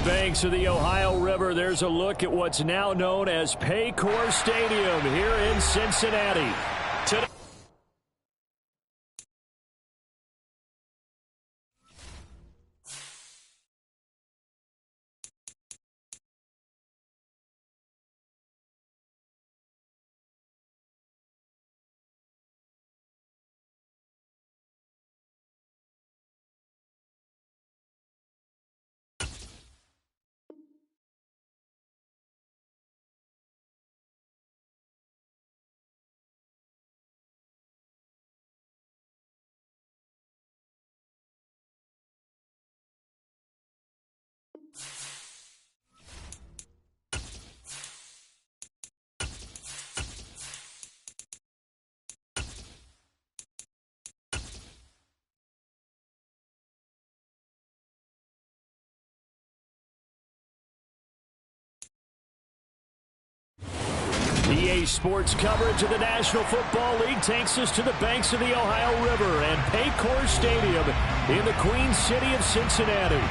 banks of the Ohio River, there's a look at what's now known as Paycor Stadium here in Cincinnati. Today EA Sports coverage of the National Football League takes us to the banks of the Ohio River and Paycor Stadium in the Queen City of Cincinnati.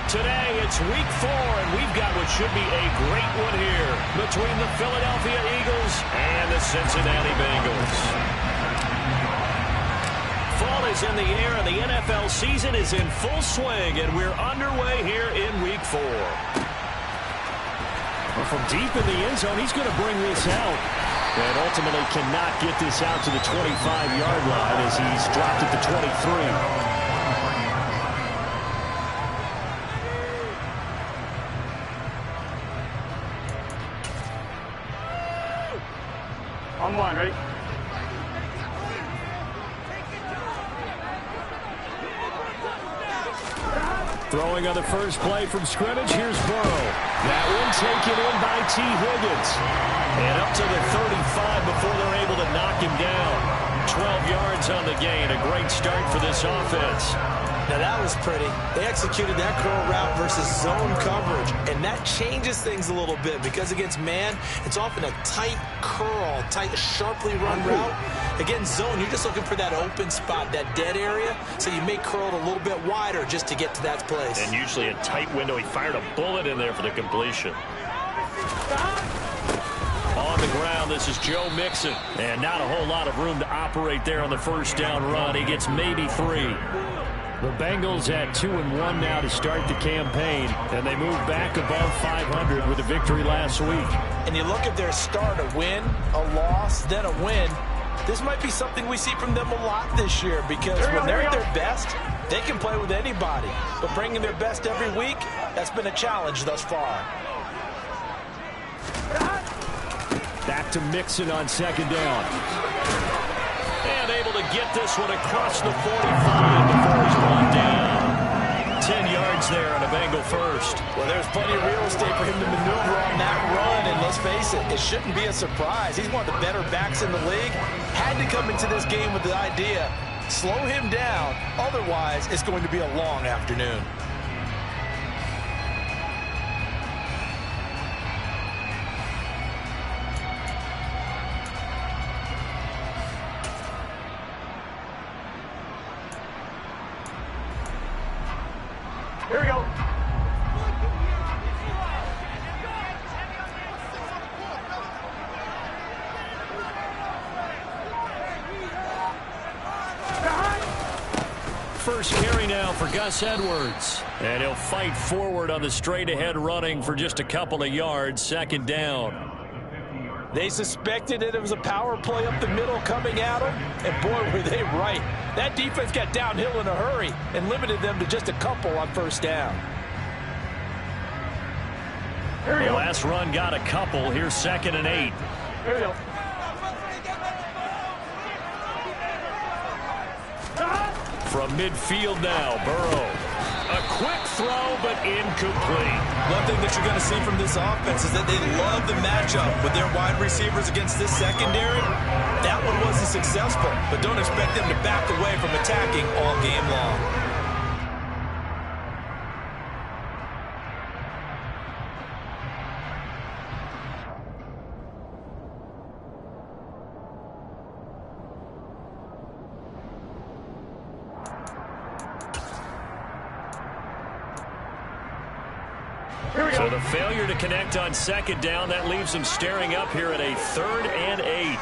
Today, it's Week 4, and we've got what should be a great one here between the Philadelphia Eagles and the Cincinnati Bengals. Fall is in the air, and the NFL season is in full swing, and we're underway here in Week 4. From deep in the end zone, he's going to bring this out. And ultimately cannot get this out to the 25-yard line as he's dropped at the 23. On one, ready? Throwing on the first play from scrimmage, here's Burrow. That one taken in by T. Higgins. And up to the 35 before they're able to knock him down. 12 yards on the gain. A great start for this offense. Now that was pretty. They executed that curl route versus zone coverage, and that changes things a little bit because against man, it's often a tight curl, tight, sharply run route. Against zone, you're just looking for that open spot, that dead area, so you may curl it a little bit wider just to get to that place. And usually a tight window. He fired a bullet in there for the completion. On the ground, this is Joe Mixon. And not a whole lot of room to operate there on the first down run. He gets maybe 3. The Bengals at 2-1 now to start the campaign, and they move back above 500 with a victory last week. And you look at their start, a win, a loss, then a win. This might be something we see from them a lot this year because when they're at their best, they can play with anybody. But bringing their best every week, that's been a challenge thus far. Back to Mixon on second down. And able to get this one across the 45 before he's brought down. 10 yards there on a Bengal first. Well, there's plenty of real estate for him to maneuver on that run, and let's face it, it shouldn't be a surprise. He's one of the better backs in the league. Had to come into this game with the idea, slow him down, otherwise it's going to be a long afternoon. Here we go. First carry now for Gus Edwards. And he'll fight forward on the straight-ahead running for just a couple of yards. Second down. They suspected that it was a power play up the middle coming at them, and boy, were they right. That defense got downhill in a hurry and limited them to just a couple on first down. The last run got a couple. Here's 2nd and 8. Here we go. From midfield now, Burrow. A quick throw, but incomplete. One thing that you're going to see from this offense is that they love the matchup with their wide receivers against this secondary. That one wasn't successful, but don't expect them to back away from attacking all game long. With a failure to connect on second down, that leaves them staring up here at a 3rd and 8.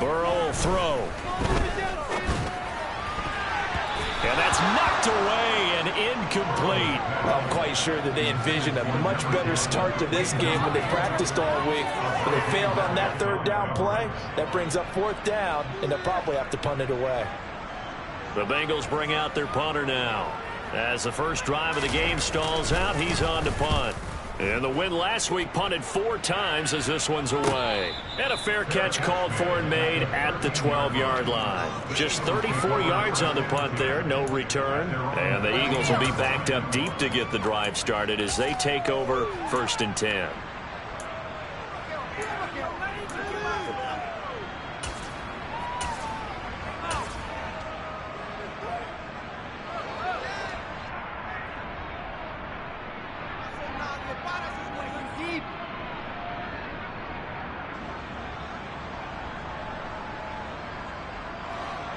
Burrow will throw. And that's knocked away and incomplete. I'm quite sure that they envisioned a much better start to this game when they practiced all week. But they failed on that 3rd down play. That brings up 4th down, and they'll probably have to punt it away. The Bengals bring out their punter now. As the first drive of the game stalls out, he's on to punt. And the win last week punted 4 times as this one's away. And a fair catch called for and made at the 12-yard line. Just 34 yards on the punt there, no return. And the Eagles will be backed up deep to get the drive started as they take over 1st and 10.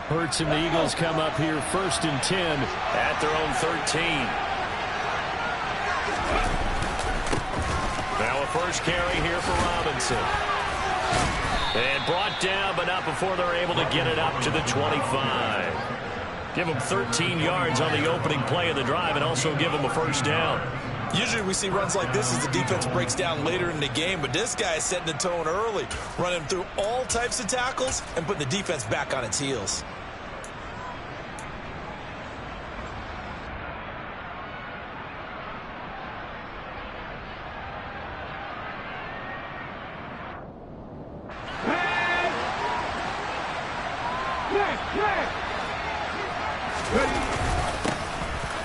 Hurts and the Eagles come up here 1st and 10 at their own 13. Now a first carry here for Robinson. And brought down, but not before they're able to get it up to the 25. Give them 13 yards on the opening play of the drive and also give them a first down. Usually we see runs like this as the defense breaks down later in the game, but this guy is setting the tone early, running through all types of tackles and putting the defense back on its heels.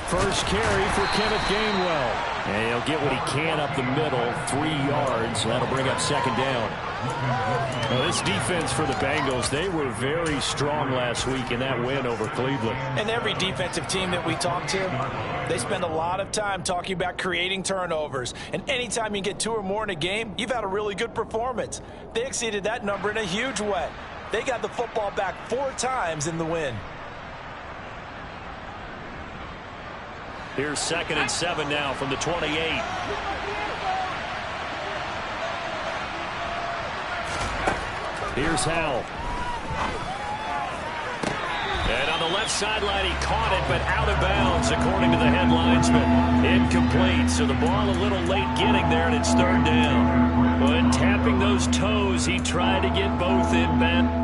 First carry for Kenneth Gainwell. And he'll get what he can up the middle, 3 yards. That'll bring up 2nd down. Now, this defense for the Bengals, they were very strong last week in that win over Cleveland. And every defensive team that we talk to, they spend a lot of time talking about creating turnovers. And anytime you get 2 or more in a game, you've had a really good performance. They exceeded that number in a huge way. They got the football back 4 times in the win. Here's 2nd and 7 now from the 28. Here's Howell. And on the left sideline, he caught it, but out of bounds, according to the head linesman. Incomplete, so the ball a little late getting there, and it's 3rd down. But tapping those toes, he tried to get both in back.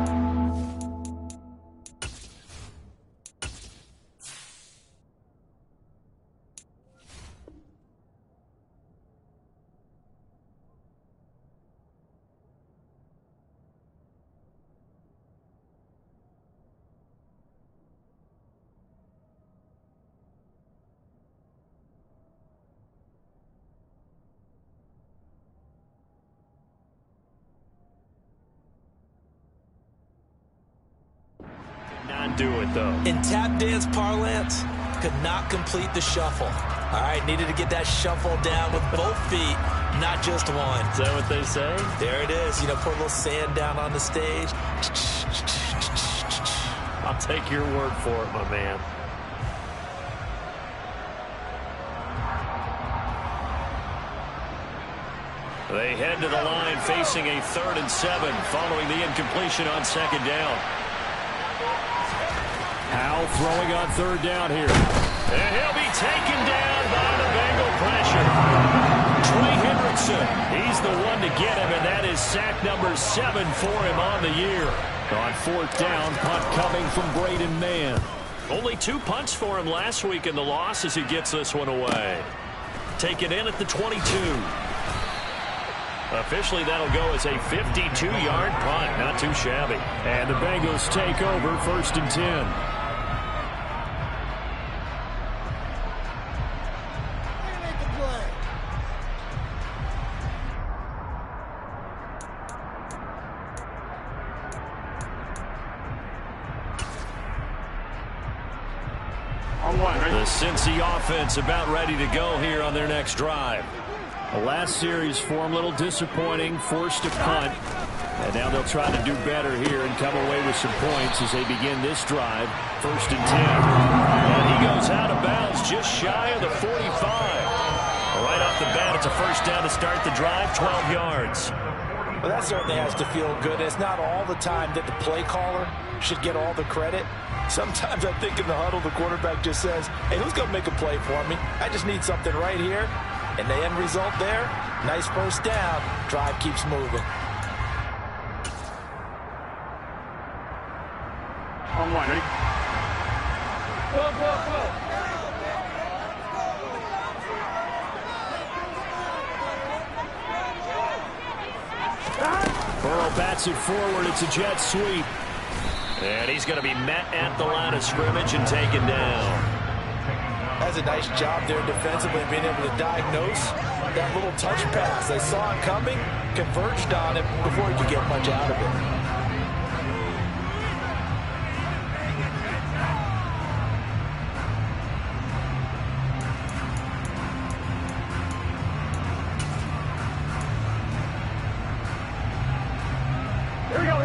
Do it, though. In tap dance parlance, could not complete the shuffle. All right, needed to get that shuffle down with both feet, not just one. Is that what they say? There it is. You know, put a little sand down on the stage. I'll take your word for it, my man. They head to the line facing a 3rd and 7 following the incompletion on 2nd down. Howell throwing on 3rd down here. And he'll be taken down by the Bengal pressure. Trey Hendrickson, he's the one to get him, and that is sack number 7 for him on the year. On 4th down, punt coming from Braden Mann. Only 2 punts for him last week in the loss as he gets this one away. Taken in at the 22. Officially, that'll go as a 52-yard punt. Not too shabby. And the Bengals take over 1st and 10. The Cincy offense about ready to go here on their next drive. The last series for them a little disappointing, forced to punt. And now they'll try to do better here and come away with some points as they begin this drive. 1st and 10. And he goes out of bounds just shy of the 45. Right off the bat, it's a first down to start the drive, 12 yards. Well, that certainly has to feel good. It's not all the time that the play caller should get all the credit. Sometimes I think in the huddle, the quarterback just says, hey, who's going to make a play for me? I just need something right here. And the end result there, nice first down. Drive keeps moving. On one, ready? Go. Burrow bats it forward. It's a jet sweep. And he's going to be met at the line of scrimmage and taken down. That's a nice job there defensively, being able to diagnose that little touch pass. They saw it coming, converged on it before he could get much out of it. Here we go.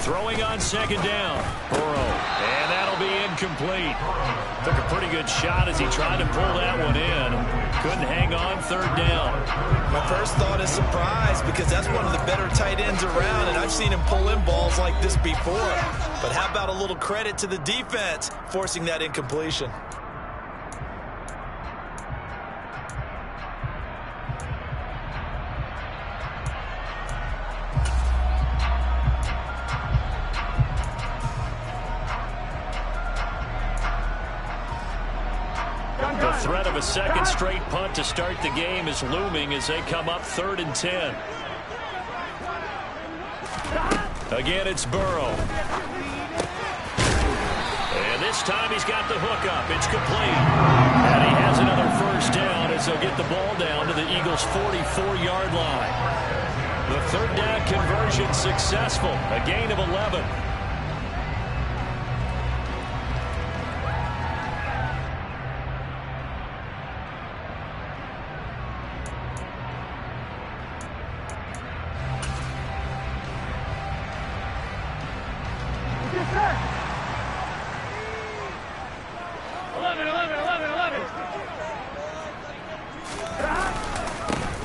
Throwing on 2nd down. Burrow. And that'll be incomplete. Took a pretty good shot as he tried to pull that one in. Couldn't hang on 3rd down. My first thought is surprise, because that's one of the better tight ends around, and I've seen him pull in balls like this before. But how about a little credit to the defense forcing that incompletion? The threat of a second straight punt to start the game is looming as they come up 3rd and 10. Again, it's Burrow. And this time he's got the hook up. It's complete. And he has another first down as they'll get the ball down to the Eagles' 44-yard line. The 3rd down conversion successful. A gain of 11.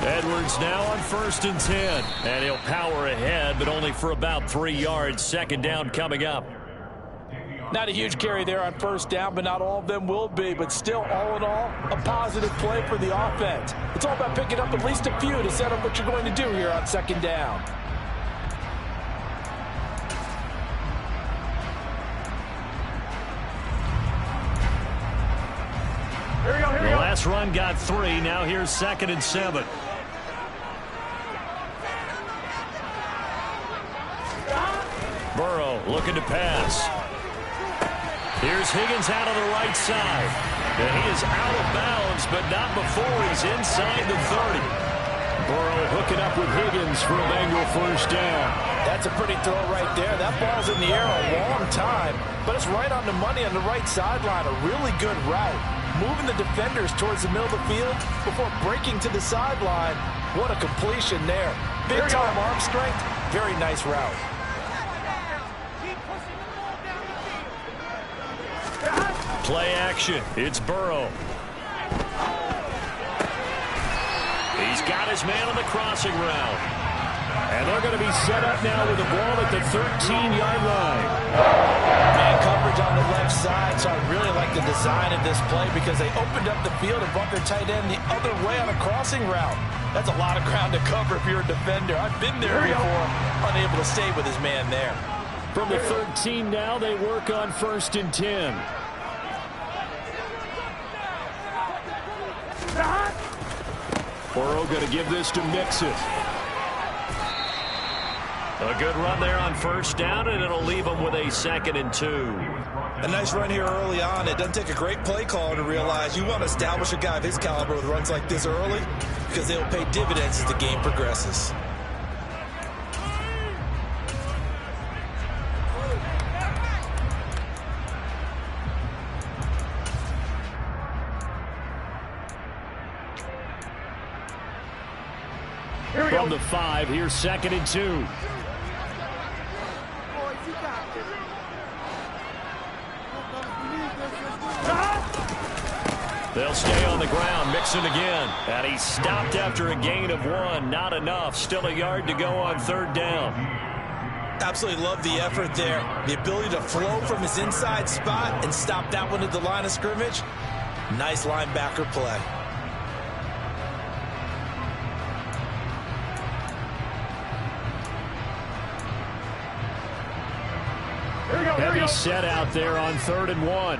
Edwards now on 1st and 10. And he'll power ahead, but only for about 3 yards. 2nd down coming up. Not a huge carry there on 1st down, but not all of them will be. But still, all in all, a positive play for the offense. It's all about picking up at least a few to set up what you're going to do here on 2nd down. The last run got 3. Now here's 2nd and 7. Burrow looking to pass. Here's Higgins out on the right side. And he is out of bounds, but not before he's inside the 30. Burrow hooking up with Higgins for a Bengal first down. That's a pretty throw right there. That ball's in the air a long time, but it's right on the money on the right sideline. A really good route. Moving the defenders towards the middle of the field before breaking to the sideline. What a completion there. Big-time arm strength. Very nice route. Play action. It's Burrow. He's got his man on the crossing route. And they're going to be set up now with the ball at the 13-yard line. Man coverage on the left side, so I really like the design of this play because they opened up the field and brought their tight end the other way on a crossing route. That's a lot of ground to cover if you're a defender. I've been there before, unable to stay with his man there. From the 13 now, they work on 1st and 10. Burrow going to give this to Mixon. A good run there on 1st down, and it'll leave them with a 2nd and 2. A nice run here early on. It doesn't take a great play caller to realize you want to establish a guy of his caliber with runs like this early because they'll pay dividends as the game progresses. from the 5. Here's 2nd and 2. They'll stay on the ground, Mixon again. And he's stopped after a gain of 1. Not enough. Still a yard to go on 3rd down. Absolutely love the effort there. The ability to flow from his inside spot and stop that one at the line of scrimmage. Nice linebacker play. Heavy set out there on 3rd and 1.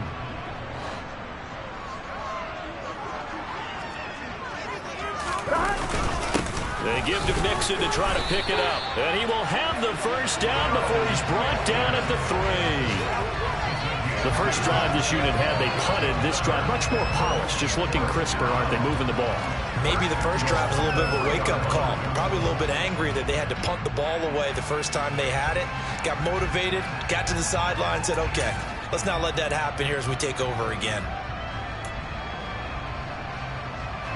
They give to Mixon to try to pick it up. And he will have the first down before he's brought down at the 3. The first drive this unit had, they punted. This drive, much more polished, just looking crisper, aren't they, moving the ball? Maybe the first drive was a little bit of a wake-up call. Probably a little bit angry that they had to punt the ball away the first time they had it. Got motivated, got to the sideline, said, okay, let's not let that happen here as we take over again.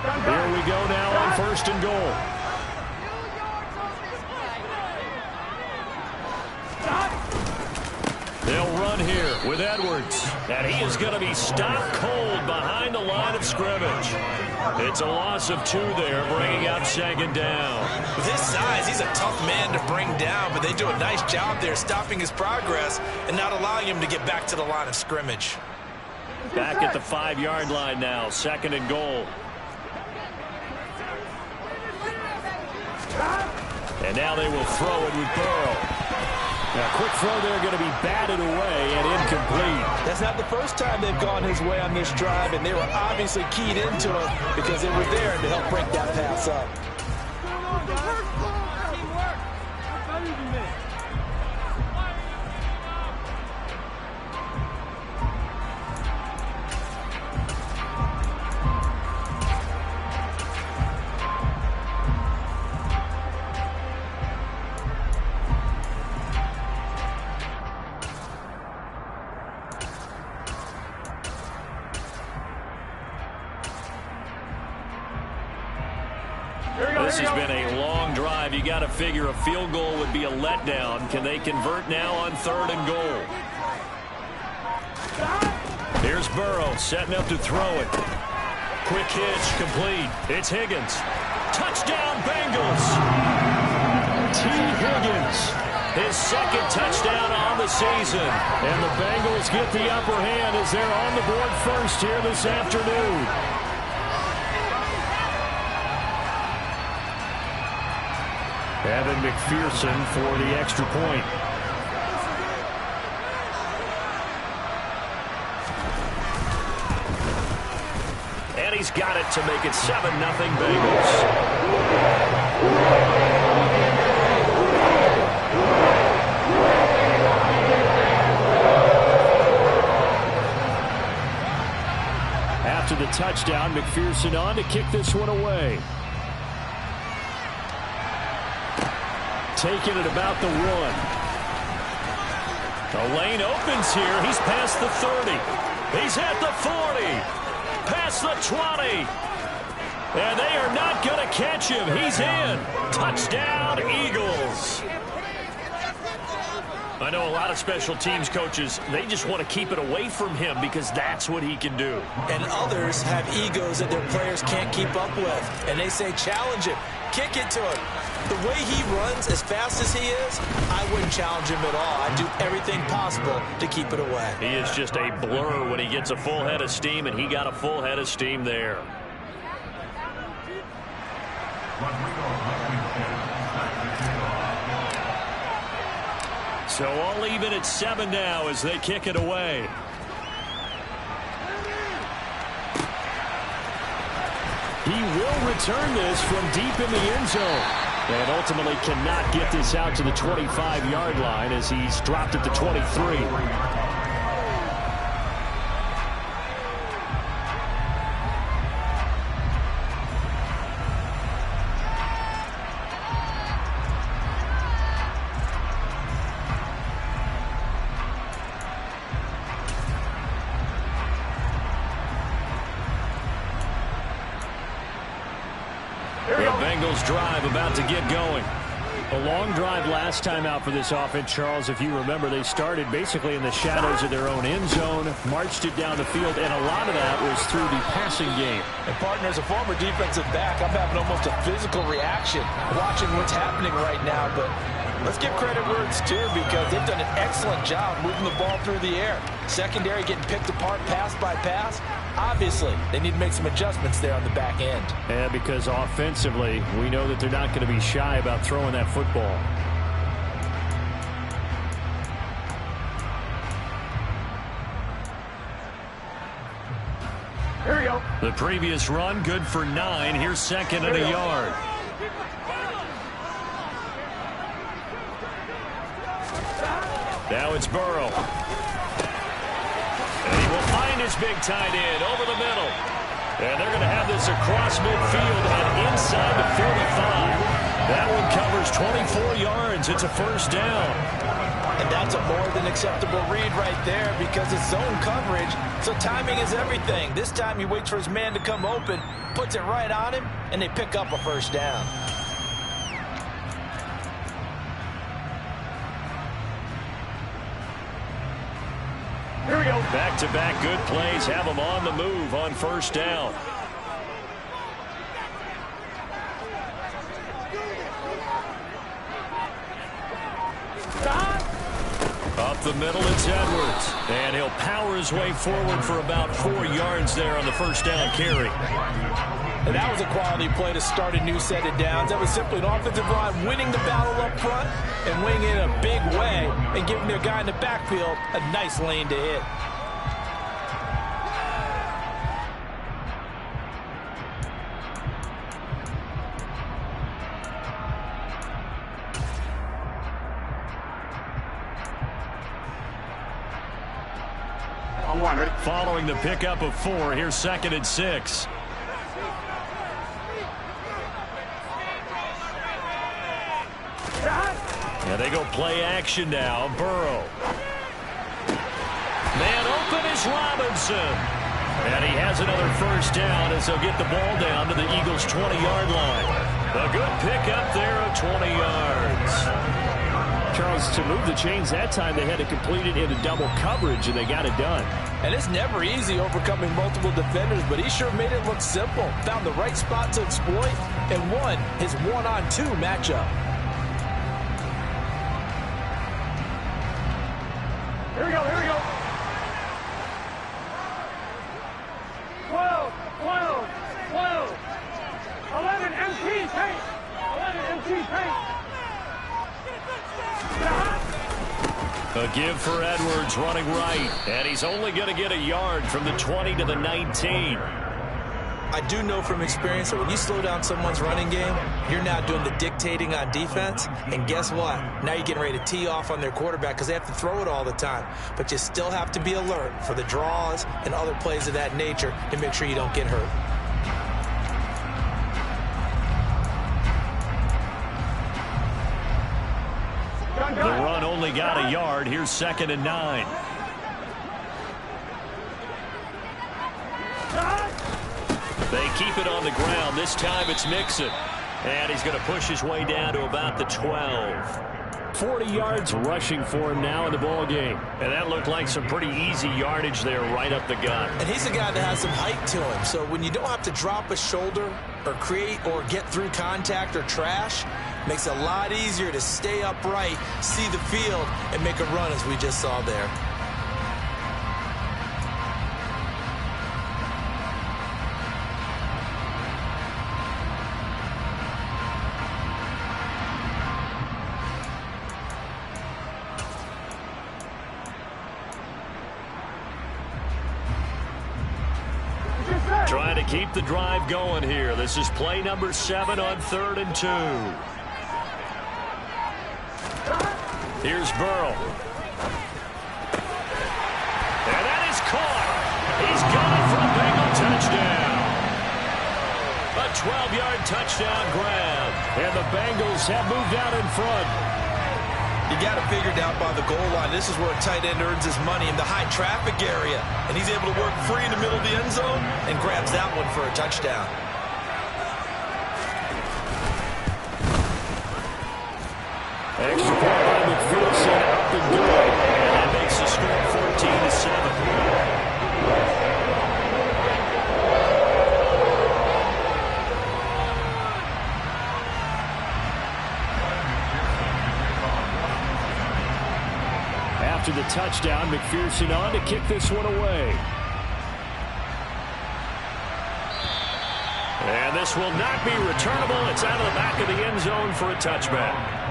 Here we go now on 1st and goal. They'll run here with Edwards. And he is going to be stopped cold behind the line of scrimmage. It's a loss of 2 there, bringing up 2nd down. With his size, he's a tough man to bring down, but they do a nice job there stopping his progress and not allowing him to get back to the line of scrimmage. Back at the 5-yard line now, 2nd and goal. And now they will throw it with Burrow. Now, quick throw there, going to be batted away and incomplete. That's not the first time they've gone his way on this drive, and they were obviously keyed into it because it was there to help break that pass up. This has been a long drive. You got to figure a field goal would be a letdown. Can they convert now on 3rd and goal? Here's Burrow setting up to throw it. Quick hitch, complete. It's Higgins. Touchdown, Bengals. T. Higgins. His 2nd touchdown on the season. And the Bengals get the upper hand as they're on the board first here this afternoon. Evan McPherson for the extra point. And he's got it to make it 7-0 Bengals. After the touchdown, McPherson on to kick this one away. Taking it about the 1. The lane opens here. He's past the 30. He's at the 40. Past the 20. And they are not going to catch him. He's in. Touchdown, Eagles. I know a lot of special teams coaches, they just want to keep it away from him because that's what he can do. And others have egos that their players can't keep up with. And they say, challenge him. Kick it to him. The way he runs as fast as he is, I wouldn't challenge him at all. I'd do everything possible to keep it away. He is just a blur when he gets a full head of steam, and he got a full head of steam there. So all even at 7 now as they kick it away. He will return this from deep in the end zone. And ultimately cannot get this out to the 25-yard line as he's dropped at the 23. Bengals drive about to get going. A long drive last time out for this offense, Charles. If you remember, they started basically in the shadows of their own end zone, marched it down the field, and a lot of that was through the passing game. And, partner, as a former defensive back, I'm having almost a physical reaction watching what's happening right now. But let's give credit where it's due, because they've done an excellent job moving the ball through the air. Secondary getting picked apart pass by pass. Obviously, they need to make some adjustments there on the back end. Yeah, because offensively, we know that they're not going to be shy about throwing that football. Here we go. The previous run, good for 9. Here's second and a yard. Now it's Burrow. And he will find his big tight end over the middle. And they're going to have this across midfield and inside the 45. That one covers 24 yards. It's a first down. And that's a more than acceptable read right there, because it's zone coverage, so timing is everything. This time he waits for his man to come open, puts it right on him, and they pick up a first down. Here we go. Back-to-back good plays have them on the move on first down. Up the middle, it's Edwards. And he'll power his way forward for about 4 yards there on the first down carry. And that was a quality play to start a new set of downs. That was simply an offensive line winning the battle up front and winning in a big way and giving their guy in the backfield a nice lane to hit. Following the pickup of 4, here's second and 6. And they go play action now. Burrow. Man open is Robinson. And he has another first down as they'll get the ball down to the Eagles' 20-yard line. A good pickup there of 20 yards. Charles, to move the chains that time, they had to complete it into double coverage, and they got it done. And it's never easy overcoming multiple defenders, but he sure made it look simple. Found the right spot to exploit and won his 1-on-2 matchup. Here we go, here we go. 12, 12, 12. 11 MT paint. 11 MT paint. A give for Edwards running right. And he's only going to get a yard from the 20 to the 19. I do know from experience that when you slow down someone's running game, you're now doing the dictating on defense. And guess what? Now you're getting ready to tee off on their quarterback because they have to throw it all the time. But you still have to be alert for the draws and other plays of that nature to make sure you don't get hurt. The run only got a yard. Here's second and 9. They keep it on the ground. This time it's Mixon. And he's going to push his way down to about the 12. 40 yards rushing for him now in the ball game. And that looked like some pretty easy yardage there right up the gut. And he's a guy that has some height to him. So when you don't have to drop a shoulder or create or get through contact or trash, makes it a lot easier to stay upright, see the field, and make a run as we just saw there. Trying to keep the drive going here. This is play number 7 on 3rd and 2. Here's Burrow. And that is caught. He's got it for a Bengal touchdown. A 12-yard touchdown grab. And the Bengals have moved out in front. You got to figure down by the goal line. This is where a tight end earns his money in the high traffic area. And he's able to work free in the middle of the end zone and grabs that one for a touchdown. Extra point by McPherson, up and good. And that makes the score 14-7. After the touchdown, McPherson on to kick this one away. And this will not be returnable. It's out of the back of the end zone for a touchback.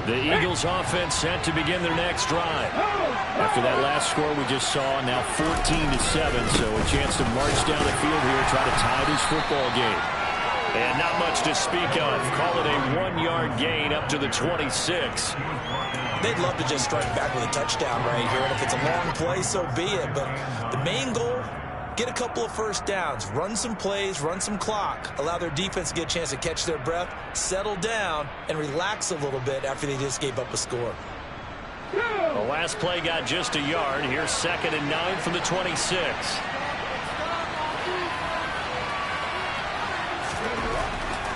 The Eagles offense set to begin their next drive. After that last score we just saw, now 14-7, so a chance to march down the field here, try to tie this football game. And not much to speak of. Call it a 1-yard gain up to the 26. They'd love to just strike back with a touchdown right here, and if it's a long play, so be it. But the main goal, get a couple of first downs, run some plays, run some clock, allow their defense to get a chance to catch their breath, settle down, and relax a little bit after they just gave up a score. The last play got just a yard. Here's 2nd and 9 from the 26.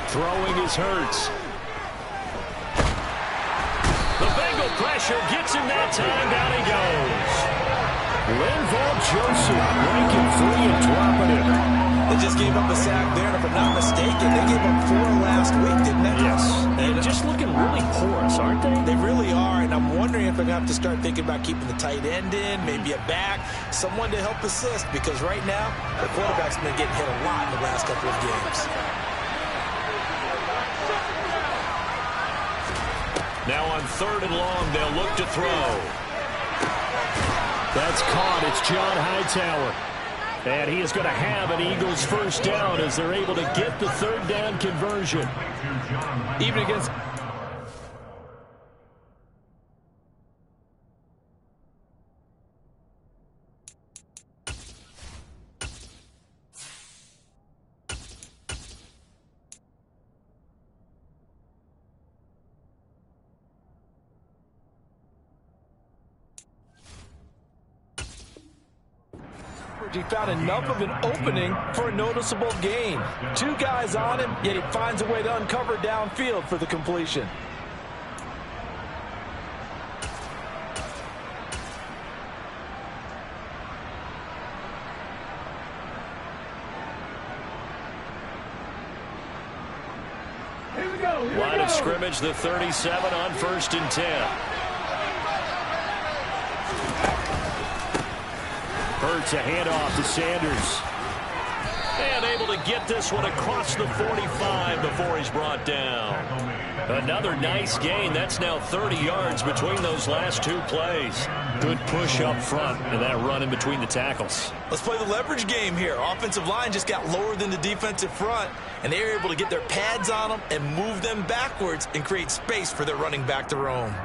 Throwing is Hurts. The Bengal pressure gets him that time. Down he goes. Linval Joseph breaking free and dropping it. They just gave up a sack there, and if I'm not mistaken, they gave up 4 last week, didn't they? Yes. And just looking really porous, aren't they? They really are, and I'm wondering if they're going to have to start thinking about keeping the tight end in, maybe a back, someone to help assist, because right now, the quarterback's been getting hit a lot in the last couple of games. Now on 3rd and long, they'll look to throw. That's caught. It's John Hightower. And he is going to have an Eagles first down as they're able to get the 3rd down conversion. Even against... He found enough of an opening for a noticeable gain. 2 guys on him, yet he finds a way to uncover downfield for the completion. Here we go. Line of scrimmage, the 37 on 1st and 10. Hurts a handoff to Sanders. And able to get this one across the 45 before he's brought down. Another nice gain. That's now 30 yards between those last 2 plays. Good push up front and that run in between the tackles. Let's play the leverage game here. Offensive line just got lower than the defensive front, and they were able to get their pads on them and move them backwards and create space for their running back to roam.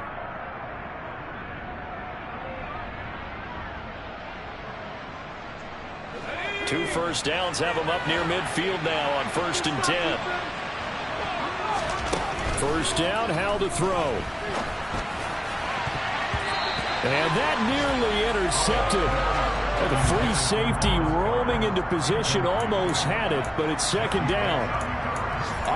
Two first downs have them up near midfield now on 1st and 10. First down, Howell to throw. And that nearly intercepted. And the free safety roaming into position almost had it, but it's 2nd down.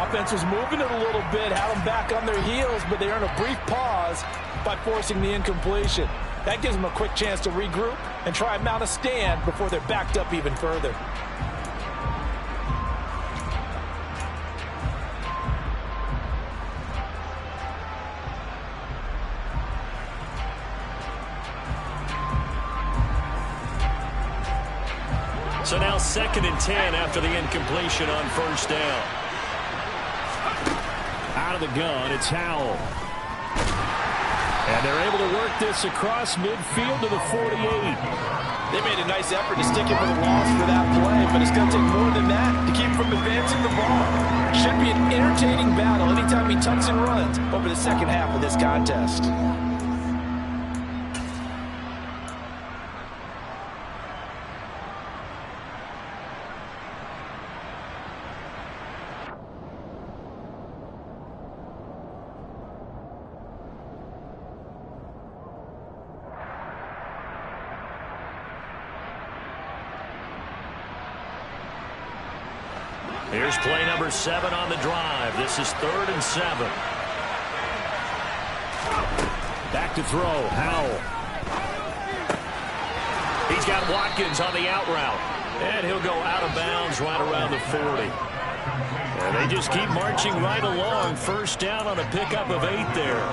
Offense was moving it a little bit, had them back on their heels, but they earned a brief pause by forcing the incompletion. That gives them a quick chance to regroup and try and mount a stand before they're backed up even further. So now 2nd and 10 after the incompletion on 1st down. Out of the gun, it's Howell. And they're able to work this across midfield to the 48. They made a nice effort to stick him with a loss for that play, but it's going to take more than that to keep him from advancing the ball. Should be an entertaining battle anytime he tucks and runs over the second half of this contest. Here's play number 7 on the drive. This is 3rd and 7. Back to throw. Howell. He's got Watkins on the out route. And he'll go out of bounds right around the 40. And they just keep marching right along. First down on a pickup of 8 there.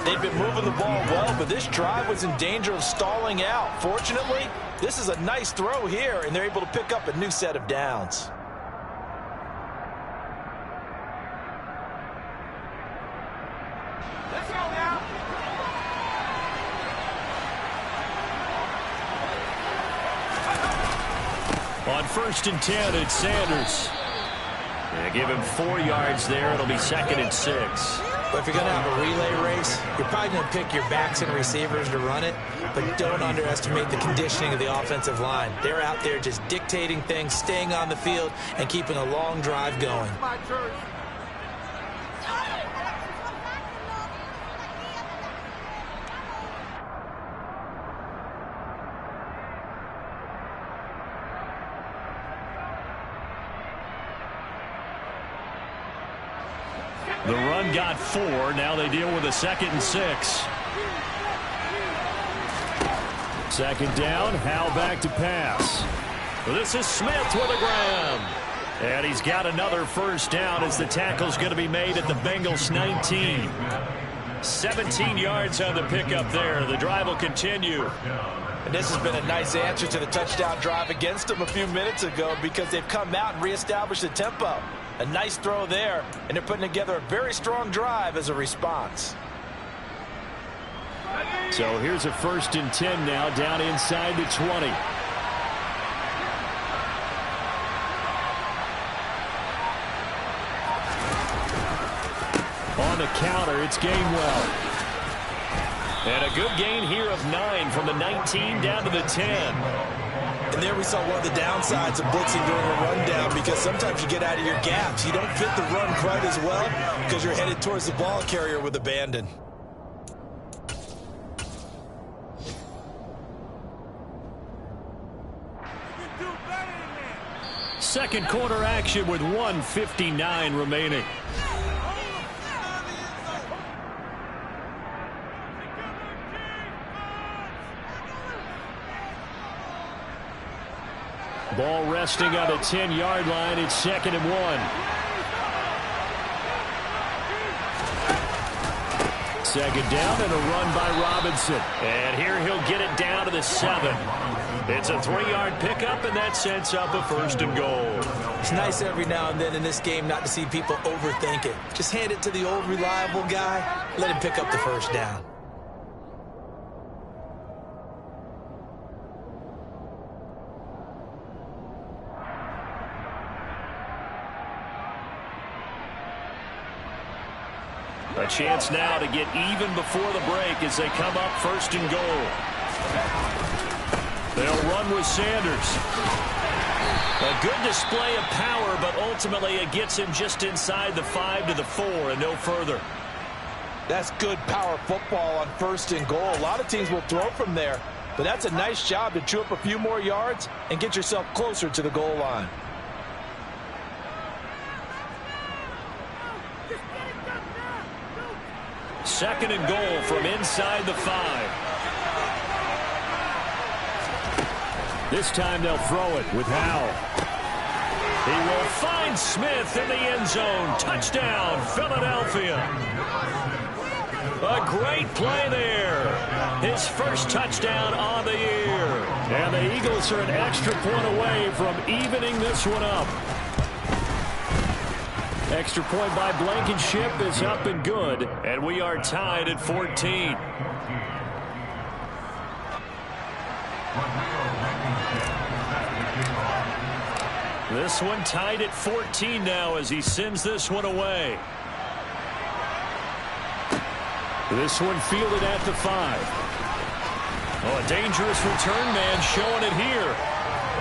They've been moving the ball well, but this drive was in danger of stalling out. Fortunately, this is a nice throw here, and they're able to pick up a new set of downs. Let's go now. On 1st and 10, it's Sanders. Yeah, give him 4 yards there. It'll be 2nd and 6. But if you're going to have a relay race, you're probably going to pick your backs and receivers to run it, but don't underestimate the conditioning of the offensive line. They're out there just dictating things, staying on the field, and keeping a long drive going. The run got 4. Now they deal with a 2nd and 6. 2nd down. Howell back to pass. This is Smith with a grab. And he's got another first down as the tackle's going to be made at the Bengals 19. 17 yards on the pickup there. The drive will continue. And this has been a nice answer to the touchdown drive against them a few minutes ago because they've come out and reestablished the tempo. A nice throw there, and they're putting together a very strong drive as a response. So here's a 1st and 10 now, down inside the 20. On the counter, it's Gainwell. And a good gain here of 9 from the 19 down to the 10. And there we saw one of the downsides of blitzing during a rundown, because sometimes you get out of your gaps. You don't fit the run quite as well because you're headed towards the ball carrier with abandon. Second quarter action with 1:59 remaining. Ball resting on the 10-yard line. It's 2nd and 1. Second down and a run by Robinson. And here he'll get it down to the 7. It's a 3-yard pickup, and that sets up a 1st and goal. It's nice every now and then in this game not to see people overthink it. Just hand it to the old reliable guy. Let him pick up the first down. A chance now to get even before the break as they come up 1st and goal. They'll run with Sanders. A good display of power, but ultimately it gets him just inside the 5 to the 4 and no further. That's good power football on 1st and goal. A lot of teams will throw from there, but that's a nice job to chew up a few more yards and get yourself closer to the goal line. Second and goal from inside the 5. This time they'll throw it with Howell. He will find Smith in the end zone. Touchdown, Philadelphia. A great play there. His first touchdown on the year. And the Eagles are an extra point away from evening this one up. Extra point by Blankenship is up and good, and we are tied at 14. This one tied at 14 now as he sends this one away. This one fielded at the 5. Oh, a dangerous return man showing it here.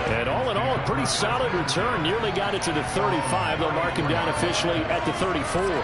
And all in all, a pretty solid return. Nearly got it to the 35. They'll mark him down officially at the 34.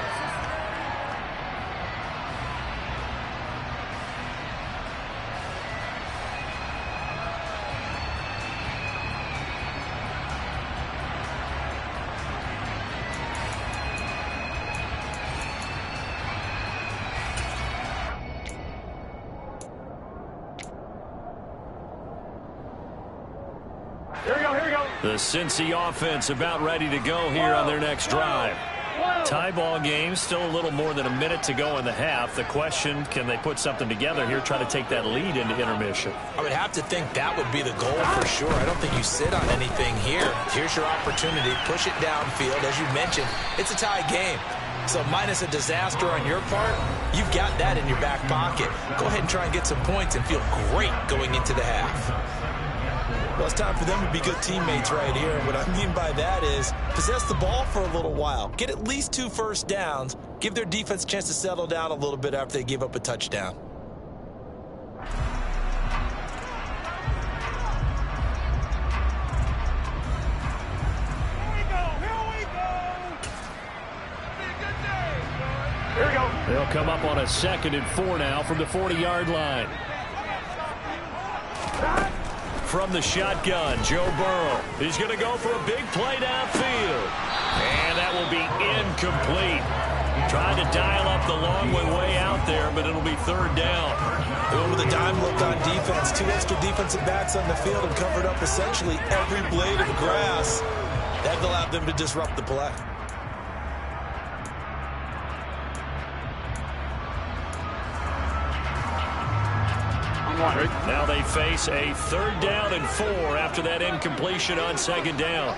The Cincy offense about ready to go here on their next drive. Tie ball game, still a little more than a minute to go in the half. The question, can they put something together here, try to take that lead into intermission? I would have to think that would be the goal for sure. I don't think you sit on anything here. Here's your opportunity. Push it downfield. As you mentioned, it's a tie game. So minus a disaster on your part, you've got that in your back pocket. Go ahead and try and get some points and feel great going into the half. Well, it's time for them to be good teammates right here. And what I mean by that is possess the ball for a little while. Get at least 2 first downs. Give their defense a chance to settle down a little bit after they give up a touchdown. Here we go. They'll come up on a 2nd and 4 now from the 40-yard line. From the shotgun, Joe Burrow. He's going to go for a big play downfield. And that will be incomplete. Trying to dial up the long one way out there, but it'll be 3rd down. With a dime look on defense, 2 extra defensive backs on the field and covered up essentially every blade of grass. That allowed them to disrupt the play. Now they face a 3rd down and 4 after that incompletion on 2nd down.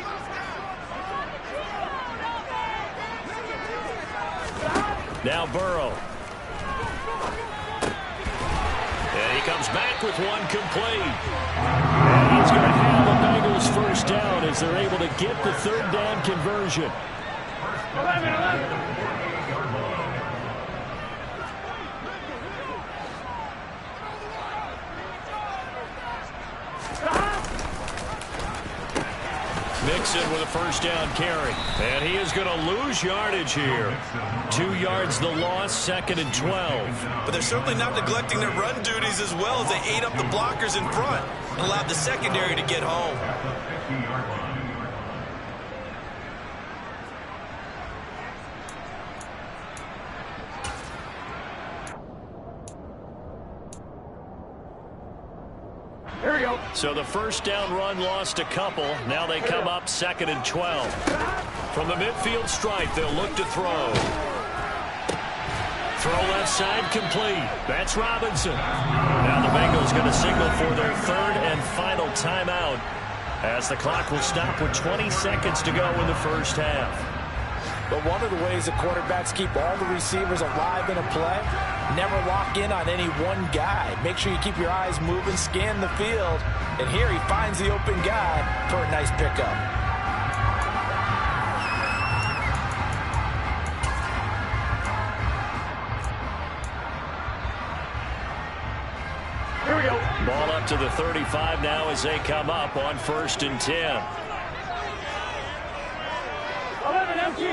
Now Burrow. And he comes back with one complete. And he's going to have the Bengals 1st down as they're able to get the 3rd down conversion. 11. Mixon with a 1st down carry. And he is going to lose yardage here. 2 yards the loss, 2nd and 12. But they're certainly not neglecting their run duties as well as they ate up the blockers in front and allowed the secondary to get home. Here we go. So the 1st down run lost a couple. Now they come up 2nd and 12. From the midfield stripe, they'll look to throw. Throw left side complete. That's Robinson. Now the Bengals going to signal for their 3rd and final timeout as the clock will stop with 20 seconds to go in the 1st half. But one of the ways that quarterbacks keep all the receivers alive in a play, never lock in on any one guy. Make sure you keep your eyes moving, scan the field. And here he finds the open guy for a nice pickup. Here we go. Ball up to the 35 now as they come up on 1st and 10. 11 empty.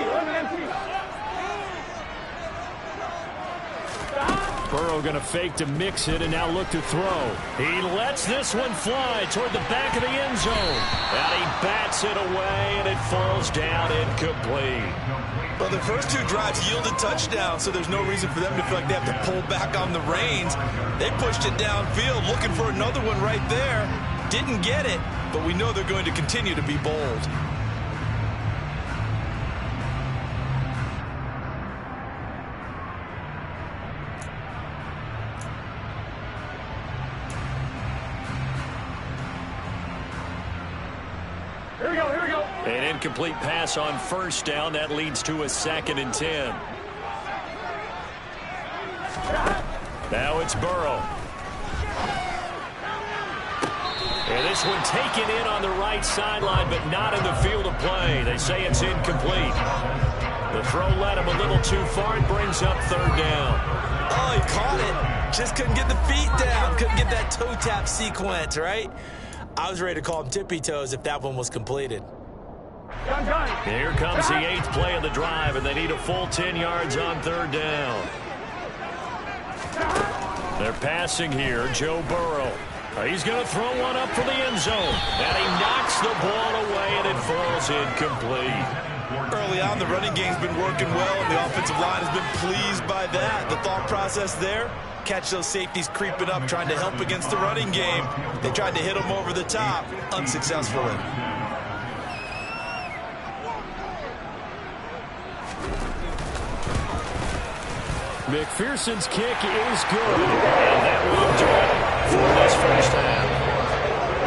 Burrow going to fake to mix it and now look to throw. He lets this one fly toward the back of the end zone. And he bats it away and it falls down incomplete. Well, the first 2 drives yielded touchdowns, so there's no reason for them to feel like they have to pull back on the reins. They pushed it downfield, looking for another one right there. Didn't get it, but we know they're going to continue to be bold. Here we go. An incomplete pass on 1st down. That leads to a 2nd and 10. Now it's Burrow. And this one taken in on the right sideline, but not in the field of play. They say it's incomplete. The throw led him a little too far. It brings up 3rd down. Oh, he caught it. Just couldn't get the feet down. Couldn't get that toe tap sequence, right? I was ready to call him tippy toes if that one was completed. Here comes the 8th play of the drive, and they need a full 10 yards on 3rd down. They're passing here. Joe Burrow. He's going to throw one up for the end zone. And he knocks the ball away, and it falls incomplete. Early on, the running game's been working well, and the offensive line has been pleased by that. The thought process there, catch those safeties creeping up, trying to help against the running game. They tried to hit them over the top, unsuccessfully. McPherson's kick is good. And that will do it for this first half.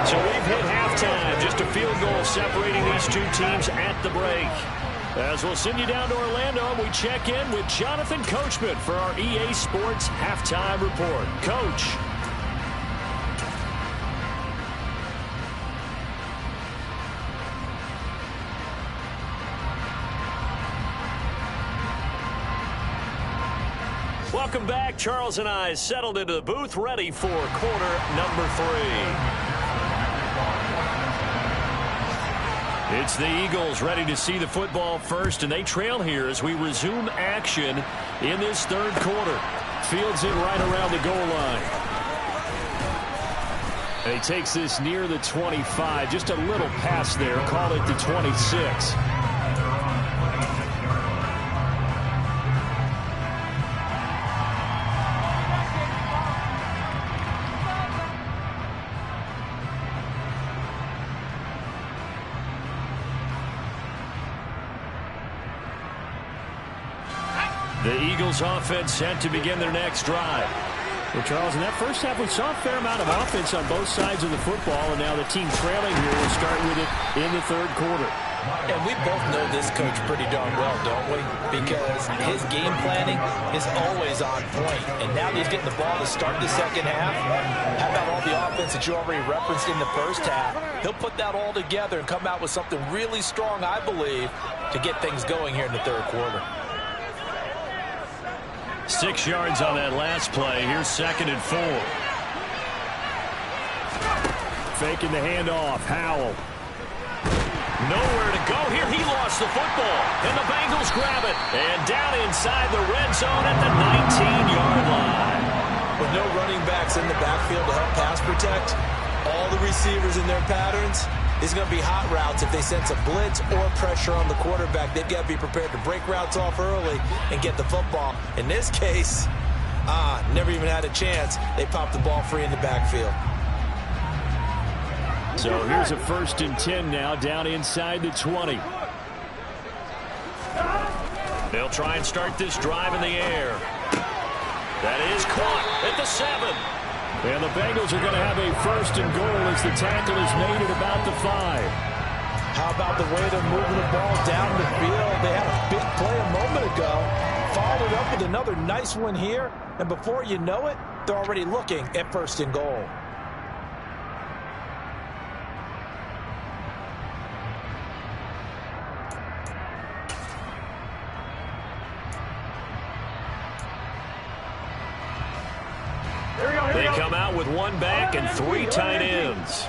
So we've hit halftime. Just a field goal separating these two teams at the break. As we'll send you down to Orlando, we check in with Jonathan Coachman for our EA Sports Halftime Report. Coach. Welcome back. Charles and I settled into the booth, ready for quarter number 3. It's the Eagles ready to see the football first, and they trail here as we resume action in this third quarter. Fields it right around the goal line. And he takes this near the 25, just a little pass there, call it the 26. The Eagles offense set to begin their next drive. Well, Charles, in that first half, we saw a fair amount of offense on both sides of the football, and now the team trailing here will start with it in the third quarter. And we both know this coach pretty darn well, don't we? Because his game planning is always on point. And now that he's getting the ball to start the second half, how about all the offense that you already referenced in the first half? He'll put that all together and come out with something really strong, I believe, to get things going here in the third quarter. 6 yards on that last play. Here's 2nd and 4. Faking the handoff. Howell. Nowhere to go here. He lost the football. And the Bengals grab it. And down inside the red zone at the 19-yard line. With no running backs in the backfield to help pass protect, all the receivers in their patterns, it's going to be hot routes. If they sense a blitz or pressure on the quarterback, they've got to be prepared to break routes off early and get the football. In this case, never even had a chance. They popped the ball free in the backfield. So here's a 1st and 10 now, down inside the 20. They'll try and start this drive in the air. That is caught at the 7. And the Bengals are going to have a 1st and goal as the tackle is made at about the 5. How about the way they're moving the ball down the field? They had a big play a moment ago. Followed up with another nice one here. And before you know it, they're already looking at 1st and goal. They come out with 1 back and 3 tight ends.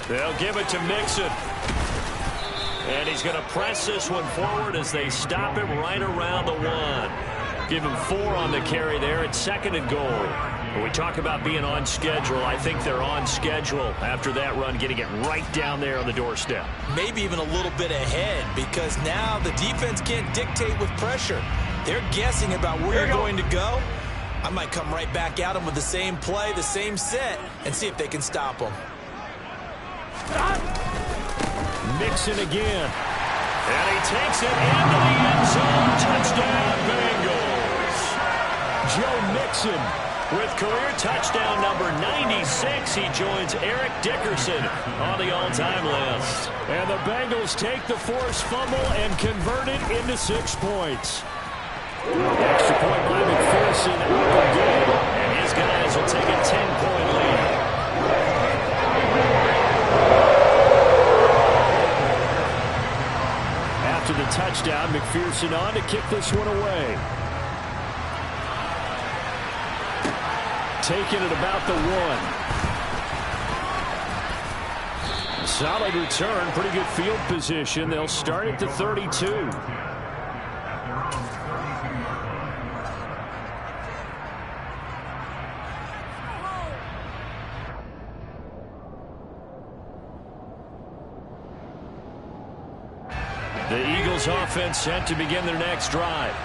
They'll give it to Mixon. And he's going to press this one forward as they stop him right around the 1. Give him 4 on the carry there at 2nd and goal. When we talk about being on schedule, I think they're on schedule after that run, getting it right down there on the doorstep. Maybe even a little bit ahead, because now the defense can't dictate with pressure. They're guessing about where you're going to go. I might come right back at them with the same play, the same set, and see if they can stop them. Mixon again. And he takes it into the end zone. Touchdown, Bengals. Joe Mixon with career touchdown number 96. He joins Eric Dickerson on the all-time list. And the Bengals take the forced fumble and convert it into 6 points. Extra point by McPherson. And his guys will take a 10-point lead. After the touchdown, McPherson on to kick this one away. Taken at about the 1. Solid return, pretty good field position. They'll start at the 32. The Eagles offense set to begin their next drive.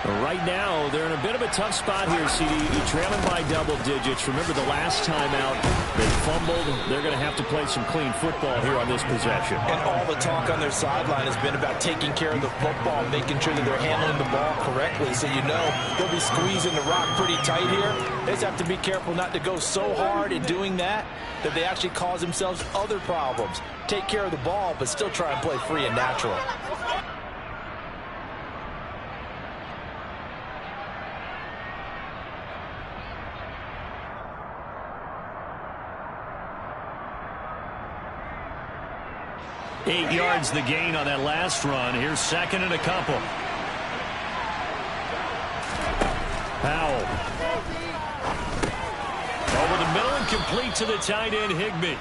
Right now, they're in a bit of a tough spot here, CD. You're trailing by double digits. Remember the last time out, they fumbled. They're going to have to play some clean football here on this possession. And all the talk on their sideline has been about taking care of the football, making sure that they're handling the ball correctly. So you know they'll be squeezing the rock pretty tight here. They just have to be careful not to go so hard in doing that they actually cause themselves other problems. Take care of the ball, but still try and play free and natural. Eight yards the gain on that last run. Here's second and a couple. Powell. Over the middle and complete to the tight end, Higbee.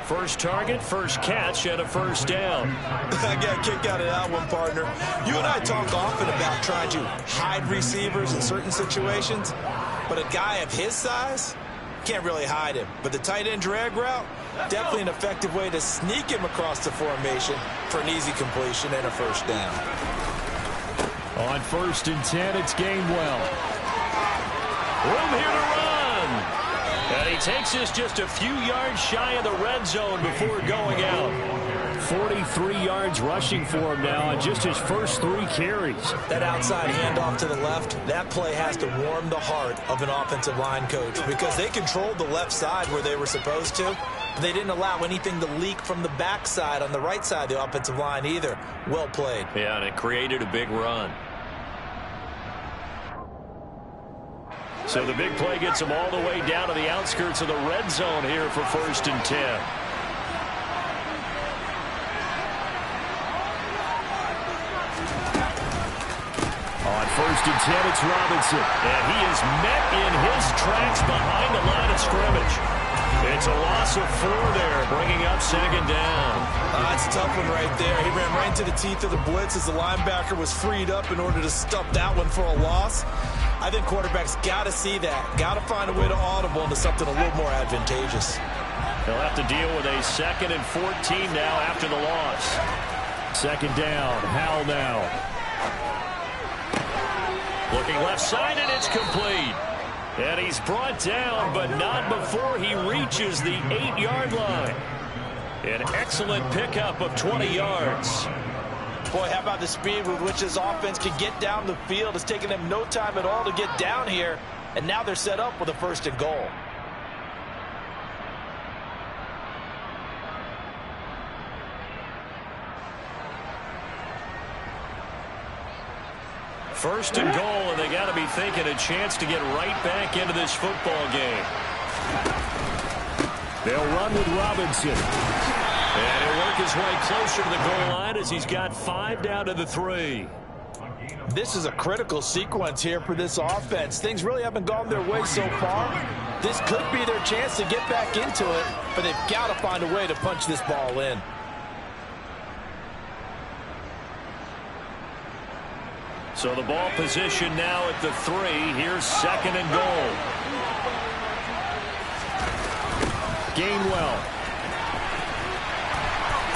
First target, first catch, and a first down. I got a kick out of that one, partner. You and I talk often about trying to hide receivers in certain situations, but a guy of his size can't really hide him. But the tight end drag route, definitely an effective way to sneak him across the formation for an easy completion and a first down. On 1st and 10, it's Gainwell. Room here to run. And he takes us just a few yards shy of the red zone before going out. 43 yards rushing for him now on just his first 3 carries. That outside handoff to the left, that play has to warm the heart of an offensive line coach because they controlled the left side where they were supposed to. They didn't allow anything to leak from the backside on the right side of the offensive line either. Well played. Yeah, and it created a big run. So the big play gets them all the way down to the outskirts of the red zone here for 1st and 10. On 1st and 10, it's Robinson. And he is met in his tracks behind the line of scrimmage. It's a loss of 4 there, bringing up 2nd down. That's a tough one right there. He ran right into the teeth of the blitz as the linebacker was freed up in order to stuff that one for a loss. I think quarterbacks got to see that. Got to find a way to audible into something a little more advantageous. They'll have to deal with a 2nd and 14 now after the loss. 2nd down, Howell now. Looking left side, and it's complete. And he's brought down, but not before he reaches the 8-yard line. An excellent pickup of 20 yards. Boy, how about the speed with which this offense can get down the field? It's taken them no time at all to get down here, and now they're set up with a 1st and goal. First and goal, and they got to be thinking a chance to get right back into this football game. They'll run with Robinson. And he'll work his way closer to the goal line as he's got 5 down to the 3. This is a critical sequence here for this offense. Things really haven't gone their way so far. This could be their chance to get back into it, but they've got to find a way to punch this ball in. So the ball position now at the 3. Here's 2nd and goal. Gainwell.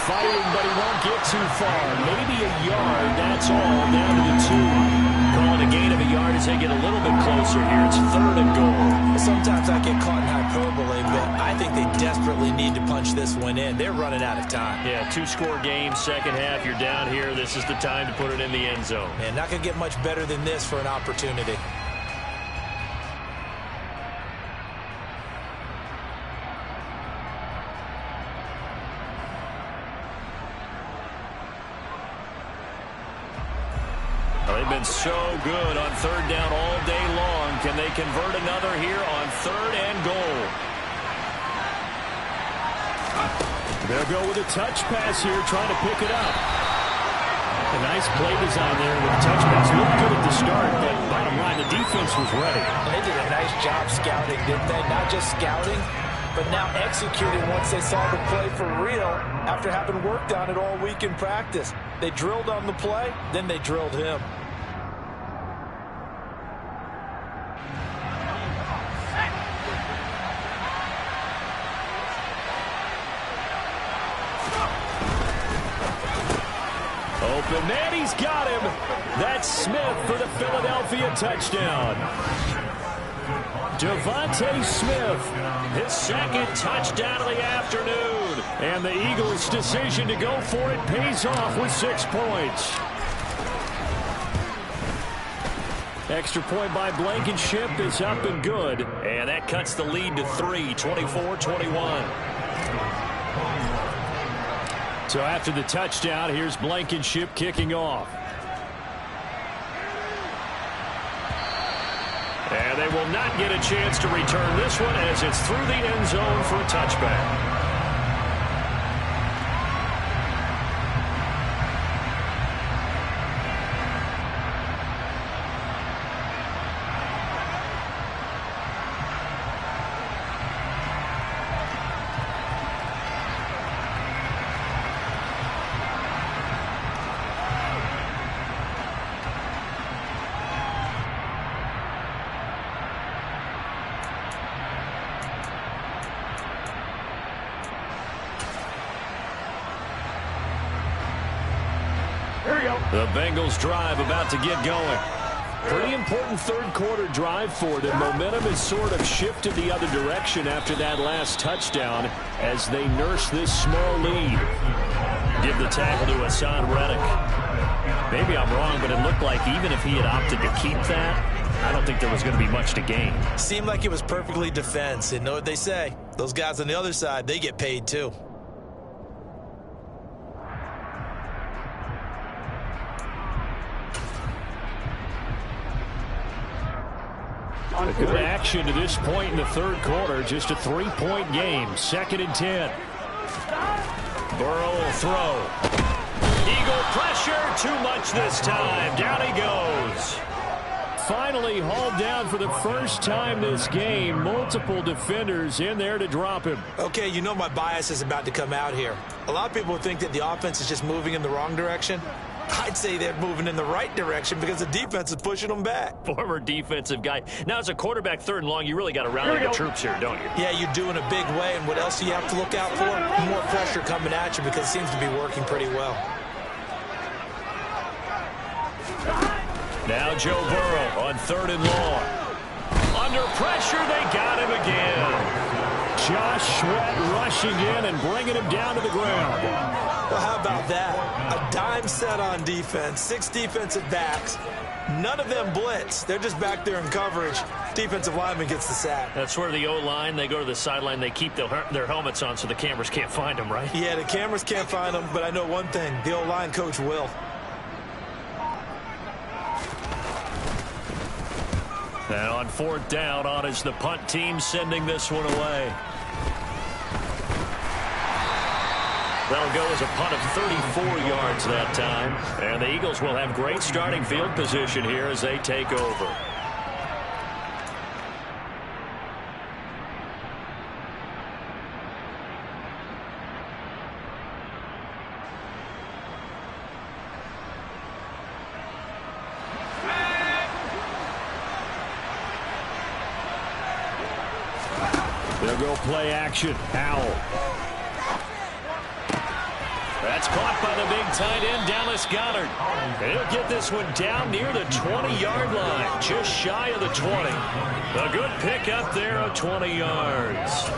Fighting, but he won't get too far. Maybe a yard, that's all, down to the 2. Calling a gain of a yard as they get a little bit closer here. It's 3rd and goal. Sometimes I get caught in hyperbole, but I think they desperately need to punch this one in. They're running out of time. Yeah, 2-score game, 2nd half. You're down here. This is the time to put it in the end zone. Man, not going to get much better than this for an opportunity. They've been so good on 3rd down all day long. Can they convert another here on 3rd and goal? They'll go with a touch pass here, trying to pick it up. A nice play design there with a touch pass. Looked good at the start, but bottom line, the defense was ready. They did a nice job scouting, didn't they? Not just scouting, but now executing once they saw the play for real after having worked on it all week in practice. They drilled on the play, then they drilled him. Open man, he's got him. That's Smith for the Philadelphia touchdown. Devontae Smith, his second touchdown of the afternoon. And the Eagles' decision to go for it pays off with 6 points. Extra point by Blankenship is up and good. And that cuts the lead to 3, 24-21. So after the touchdown, here's Blankenship kicking off. And they will not get a chance to return this one as it's through the end zone for a touchback. The Bengals drive about to get going. Pretty important third-quarter drive for them. Momentum has sort of shifted the other direction after that last touchdown as they nurse this small lead. Give the tackle to Hassan Reddick. Maybe I'm wrong, but it looked like even if he had opted to keep that, I don't think there was going to be much to gain. Seemed like it was perfectly defense. And know what they say? Those guys on the other side, they get paid too. Good action to this point in the third quarter. Just a 3-point game. 2nd and 10. Burrow will throw. Eagle pressure. Too much this time. Down he goes. Finally hauled down for the first time this game. Multiple defenders in there to drop him. Okay, you know my bias is about to come out here. A lot of people think that the offense is just moving in the wrong direction. I'd say they're moving in the right direction because the defense is pushing them back. Former defensive guy. Now, as a quarterback, 3rd and long, you really got to rally the troops here, don't you? Yeah, you do in a big way. And what else do you have to look out for? More pressure coming at you because it seems to be working pretty well. Now Joe Burrow on 3rd and long. Under pressure, they got him again. Josh Sweat rushing in and bringing him down to the ground. Well, how about that? A dime set on defense, 6 defensive backs. None of them blitz. They're just back there in coverage. Defensive lineman gets the sack. That's where the O-line, they go to the sideline, they keep their helmets on so the cameras can't find them, right? Yeah, the cameras can't find them, but I know one thing. The O-line coach will. And on 4th down, on is the punt team sending this one away. That'll go as a punt of 34 yards that time. And the Eagles will have great starting field position here as they take over. They'll go play action. Howell. That's caught by the big tight end, Dallas Goedert. He'll get this one down near the 20-yard line, just shy of the 20. A good pickup there of 20 yards.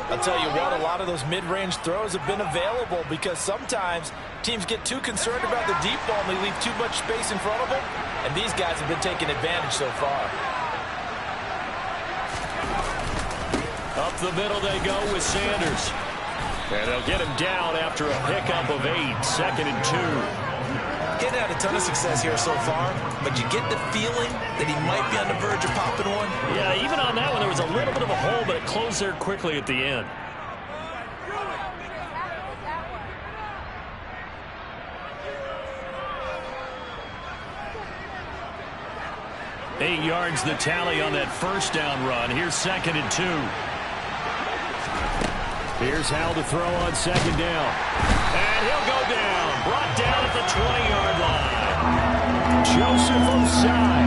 I'll tell you what, a lot of those mid-range throws have been available because sometimes teams get too concerned about the deep ball and they leave too much space in front of them, and these guys have been taking advantage so far. Up the middle they go with Sanders. And they'll get him down after a pickup of 8, 2nd and 2. Getting had a ton of success here so far, but you get the feeling that he might be on the verge of popping one. Yeah, even on that one, there was a little bit of a hole, but it closed there quickly at the end. Eight yards the tally on that first down run. Here's 2nd and 2. Here's Howell to throw on 2nd down. And he'll go down. Brought down at the 20-yard line. Joseph Osai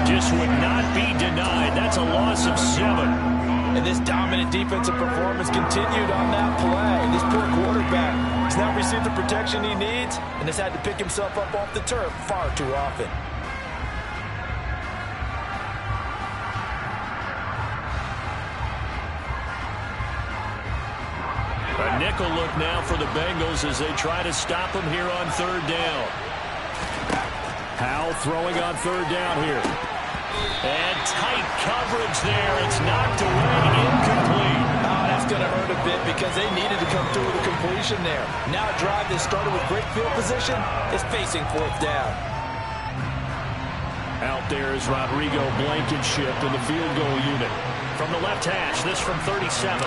just would not be denied. That's a loss of 7. And this dominant defensive performance continued on that play. This poor quarterback has now received the protection he needs and has had to pick himself up off the turf far too often. A nickel look now for the Bengals as they try to stop him here on third down. Howell throwing on third down here. And tight coverage there. It's knocked away, incomplete. Oh, that's going to hurt a bit because they needed to come through with a completion there. Now a drive that started with great field position is facing fourth down. Out there is Rodrigo Blankenship in the field goal unit. From the left hash, this from 37.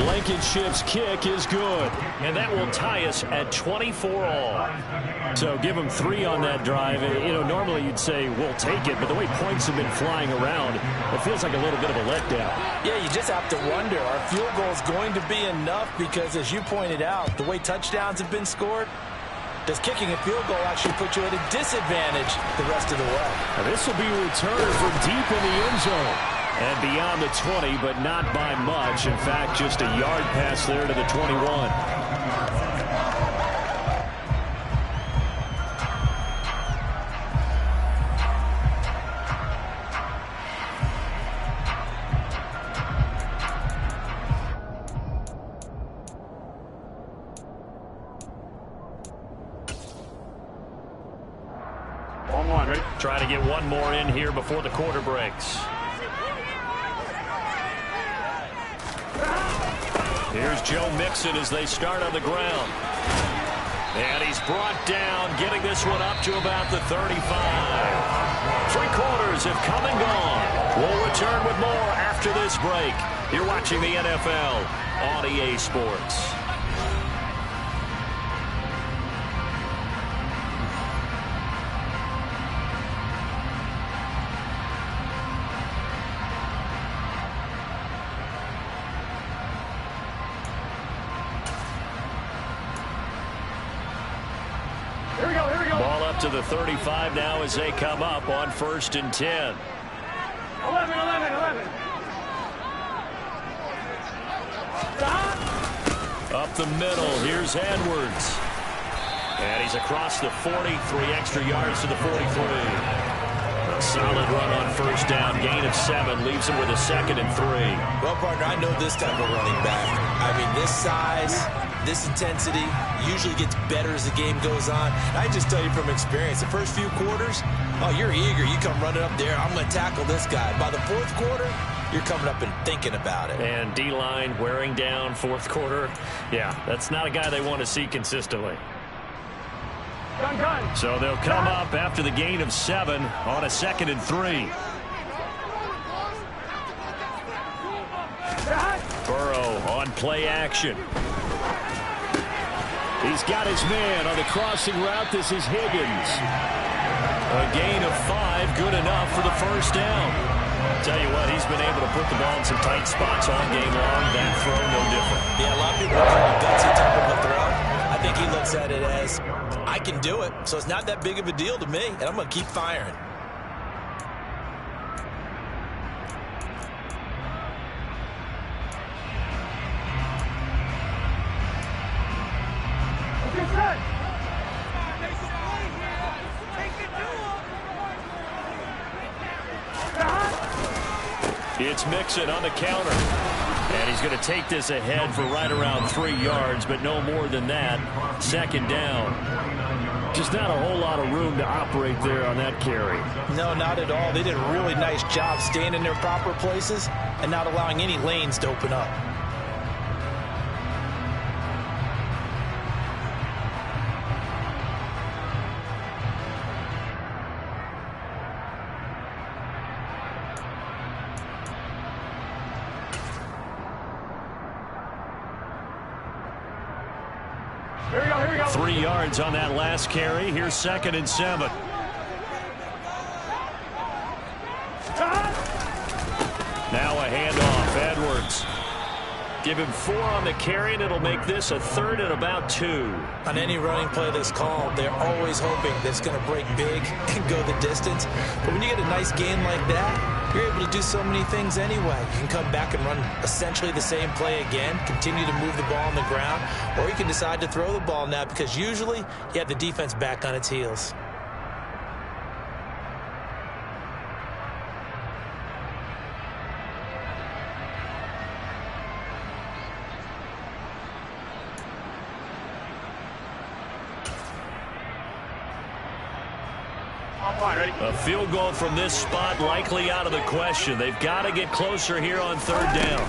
Blankenship's kick is good. And that will tie us at 24 all. So give them 3 on that drive. You know, normally you'd say we'll take it, but the way points have been flying around, it feels like a little bit of a letdown. Yeah, you just have to wonder, are field goals going to be enough? Because as you pointed out, the way touchdowns have been scored, does kicking a field goal actually put you at a disadvantage the rest of the way? Now this will be returned from deep in the end zone. And beyond the 20, but not by much. In fact, just a yard pass there to the 21. Trying to get one more in here before the quarter breaks. Here's Joe Mixon as they start on the ground. And he's brought down, getting this one up to about the 35. 3 quarters have come and gone. We'll return with more after this break. You're watching the NFL on EA Sports. To the 35 now as they come up on 1st and 10. 11. Up the middle, here's Edwards. And he's across the 40, 3 extra yards to the 43. A solid run on 1st down, gain of 7, leaves him with a 2nd and 3. Well, partner, I know this type of running back. I mean, this size, this intensity usually gets better as the game goes on. I just tell you from experience, the first few quarters, oh, you're eager. You come running up there, I'm going to tackle this guy. By the 4th quarter, you're coming up and thinking about it. And D-line wearing down 4th quarter. Yeah, that's not a guy they want to see consistently. Gun. So they'll come up after the gain of 7 on a 2nd and 3. Burrow on play action. He's got his man on the crossing route. This is Higgins. A gain of 5, good enough for the 1st down. Tell you what, he's been able to put the ball in some tight spots all game long. That throw, no different. Yeah, a lot of people call it gutsy type of a throw. I think he looks at it as, I can do it, so it's not that big of a deal to me, and I'm going to keep firing. It's Mixon on the counter. And he's going to take this ahead for right around 3 yards, but no more than that. 2nd down. Just not a whole lot of room to operate there on that carry. No, not at all. They did a really nice job staying in their proper places and not allowing any lanes to open up. Here we go. 3 yards on that last carry. Here's 2nd and 7. Now a handoff. Edwards. Give him 4 on the carry, and it'll make this a 3rd and about 2. On any running play that's called, they're always hoping that it's going to break big and go the distance. But when you get a nice gain like that, you're able to do so many things anyway. You can come back and run essentially the same play again, continue to move the ball on the ground, or you can decide to throw the ball now because usually you have the defense back on its heels. A field goal from this spot likely out of the question. They've got to get closer here on third down.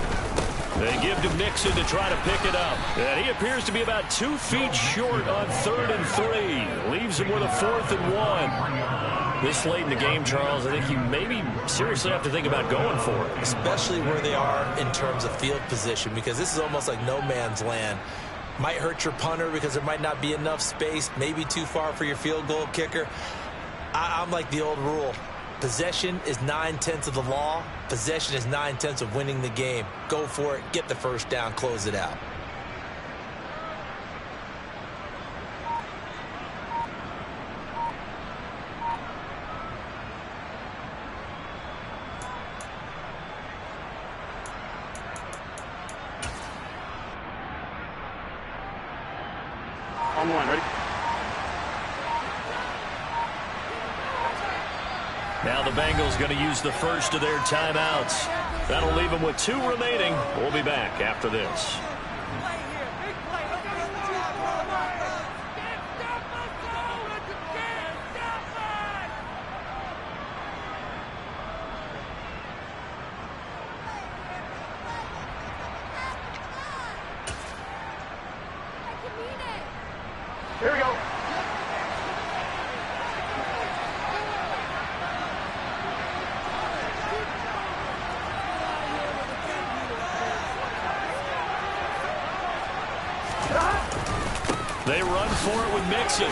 They give to Mixon to try to pick it up. And he appears to be about 2 feet short on 3rd and 3. Leaves him with a 4th and 1. This late in the game, Charles, I think you maybe seriously have to think about going for it. Especially where they are in terms of field position, because this is almost like no man's land. Might hurt your punter because there might not be enough space, maybe too far for your field goal kicker. I'm like the old rule. Possession is 9/10 of the law. Possession is 9/10 of winning the game. Go for it. Get the first down. Close it out. On one, ready? Now the Bengals going to use the first of their timeouts. That'll leave them with 2 remaining. We'll be back after this. Here we go. They run for it with Mixon.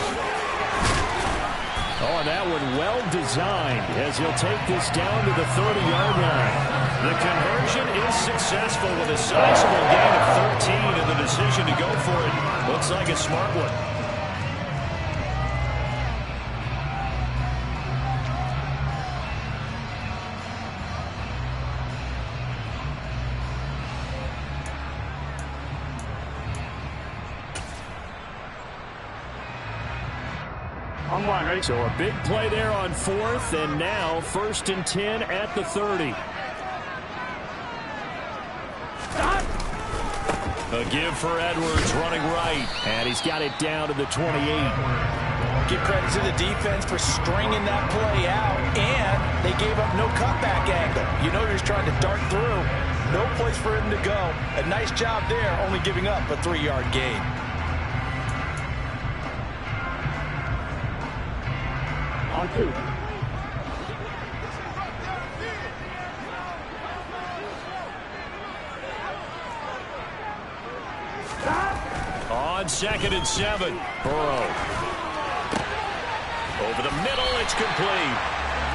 Oh, and that one well designed as he'll take this down to the 30-yard line. The conversion is successful with a sizable gain of 13, and the decision to go for it looks like a smart one. On one, ready? So a big play there on 4th, and now 1st and 10 at the 30. Stop! A give for Edwards running right. And he's got it down to the 28. Give credit to the defense for stringing that play out, and they gave up no cutback angle. You know he's trying to dart through. No place for him to go. A nice job there, only giving up a 3-yard gain. On 2. On 2nd and 7. Burrow. Over the middle, it's complete.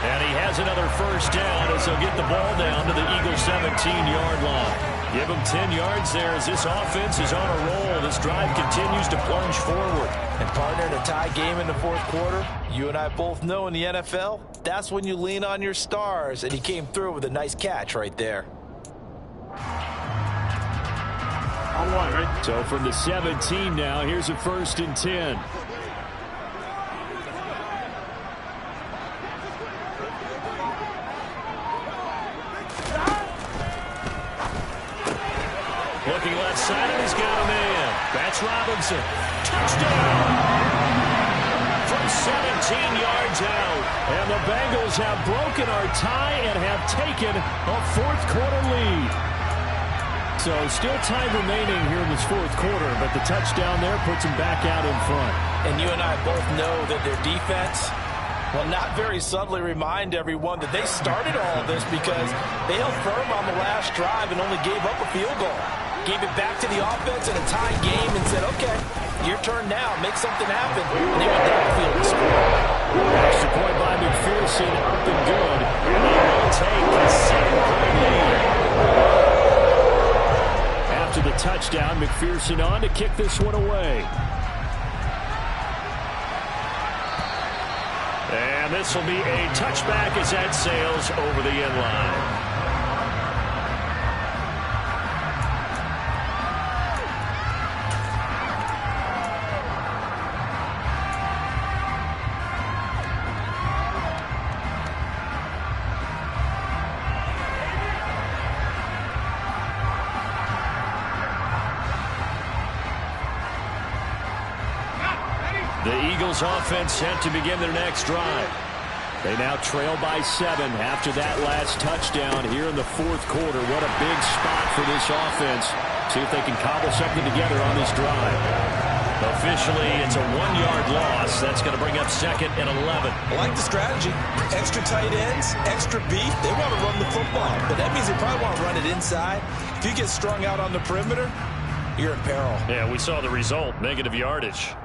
And he has another first down as he'll get the ball down to the Eagles' 17-yard line. Give him 10 yards there as this offense is on a roll. This drive continues to plunge forward. And partner, in a tie game in the 4th quarter, you and I both know in the NFL, that's when you lean on your stars, and he came through with a nice catch right there. On one, ready? So from the 17 now, here's a 1st and 10. Looking left side, and he's got a man. That's Robinson. Touchdown! From 17 yards out. And the Bengals have broken our tie and have taken a 4th quarter lead. So still time remaining here in this 4th quarter, but the touchdown there puts them back out in front. And you and I both know that their defense will not very subtly remind everyone that they started all of this because they held firm on the last drive and only gave up a field goal. Gave it back to the offense in a tie game and said, okay, your turn now. Make something happen. And they went downfield to score. Extra point by McPherson, up and good. And they will take the 7-point lead. After the touchdown, McPherson on to kick this one away. And this will be a touchback as that sails over the end line. The Eagles offense set to begin their next drive. They now trail by 7 after that last touchdown here in the fourth quarter. What a big spot for this offense. See if they can cobble something together on this drive. Officially, it's a 1-yard loss. That's going to bring up 2nd and 11. I like the strategy. Extra tight ends, extra beef. They want to run the football, but that means they probably want to run it inside. If you get strung out on the perimeter, you're in peril. Yeah, we saw the result, negative yardage.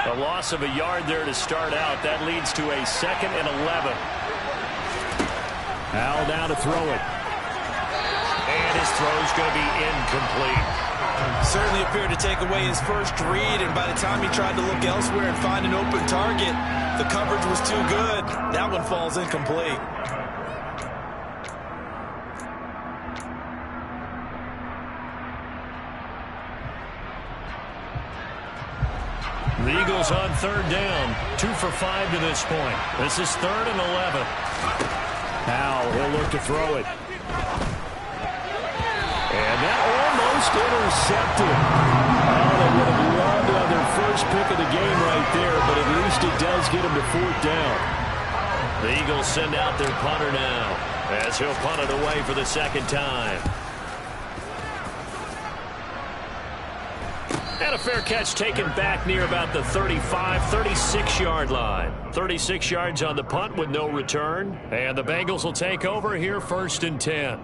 A loss of a yard there to start out. That leads to a 2nd and 11. Al now to throw it. And his throw's going to be incomplete. Certainly appeared to take away his first read, and by the time he tried to look elsewhere and find an open target, the coverage was too good. That one falls incomplete. The Eagles on 3rd down. 2 for 5 to this point. This is 3rd and 11. Now he'll look to throw it. And that almost intercepted. Oh, they would have loved to have their first pick of the game right there, but at least it does get them to 4th down. The Eagles send out their punter now as he'll punt it away for the 2nd time. And a fair catch taken back near about the 35, 36-yard line. 36 yards on the punt with no return. And the Bengals will take over here 1st and 10.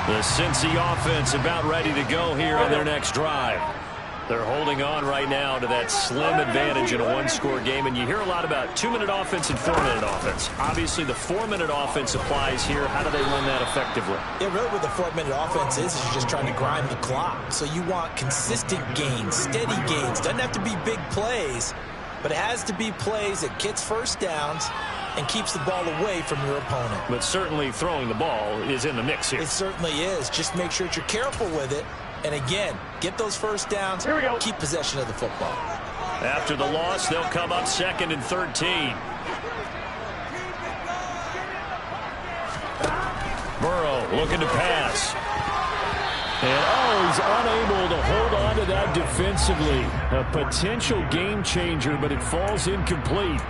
The Cincy offense about ready to go here on their next drive. They're holding on right now to that slim advantage in a 1-score game, and you hear a lot about 2-minute offense and 4-minute offense. Obviously, the 4-minute offense applies here. How do they run that effectively? Yeah, really what the 4-minute offense is you're just trying to grind the clock. So you want consistent gains, steady gains. Doesn't have to be big plays, but it has to be plays that gets first downs and keeps the ball away from your opponent. But certainly throwing the ball is in the mix here. It certainly is. Just make sure that you're careful with it. And again, get those first downs. Here we go. Keep possession of the football. After the loss, they'll come up 2nd and 13. Burrow looking to pass. And, he's unable to hold on to that defensively. A potential game changer, but it falls incomplete.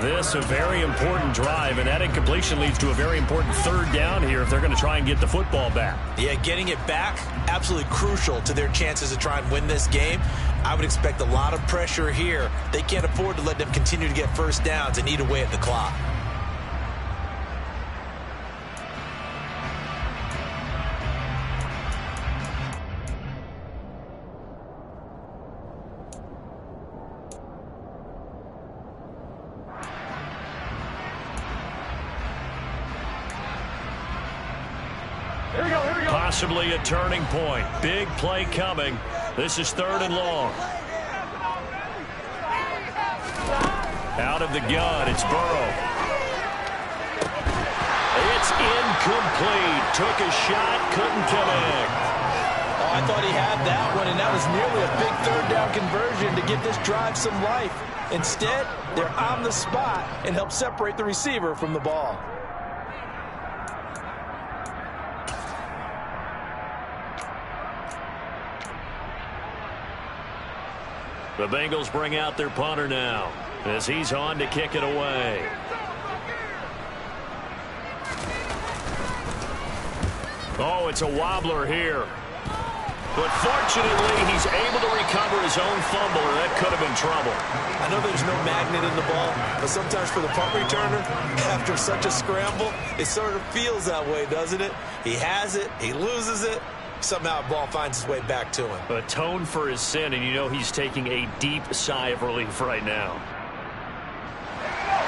This a very important drive, and that incompletion leads to a very important 3rd down here if they're going to try and get the football back. Yeah, getting it back, absolutely crucial to their chances to try and win this game. I would expect a lot of pressure here. They can't afford to let them continue to get first downs and eat away at the clock. Possibly a turning point. Big play coming. This is 3rd and long. Out of the gun, it's Burrow. It's incomplete. Took a shot, couldn't connect. Oh, I thought he had that one, and that was nearly a big 3rd down conversion to give this drive some life. Instead, they're on the spot and help separate the receiver from the ball. The Bengals bring out their punter now as he's on to kick it away. Oh, it's a wobbler here. But fortunately, he's able to recover his own fumble, or that could have been trouble. I know there's no magnet in the ball, but sometimes for the punt returner, after such a scramble, it sort of feels that way, doesn't it? He has it, he loses it. Somehow the ball finds its way back to him. Atone for his sin, and you know he's taking a deep sigh of relief right now.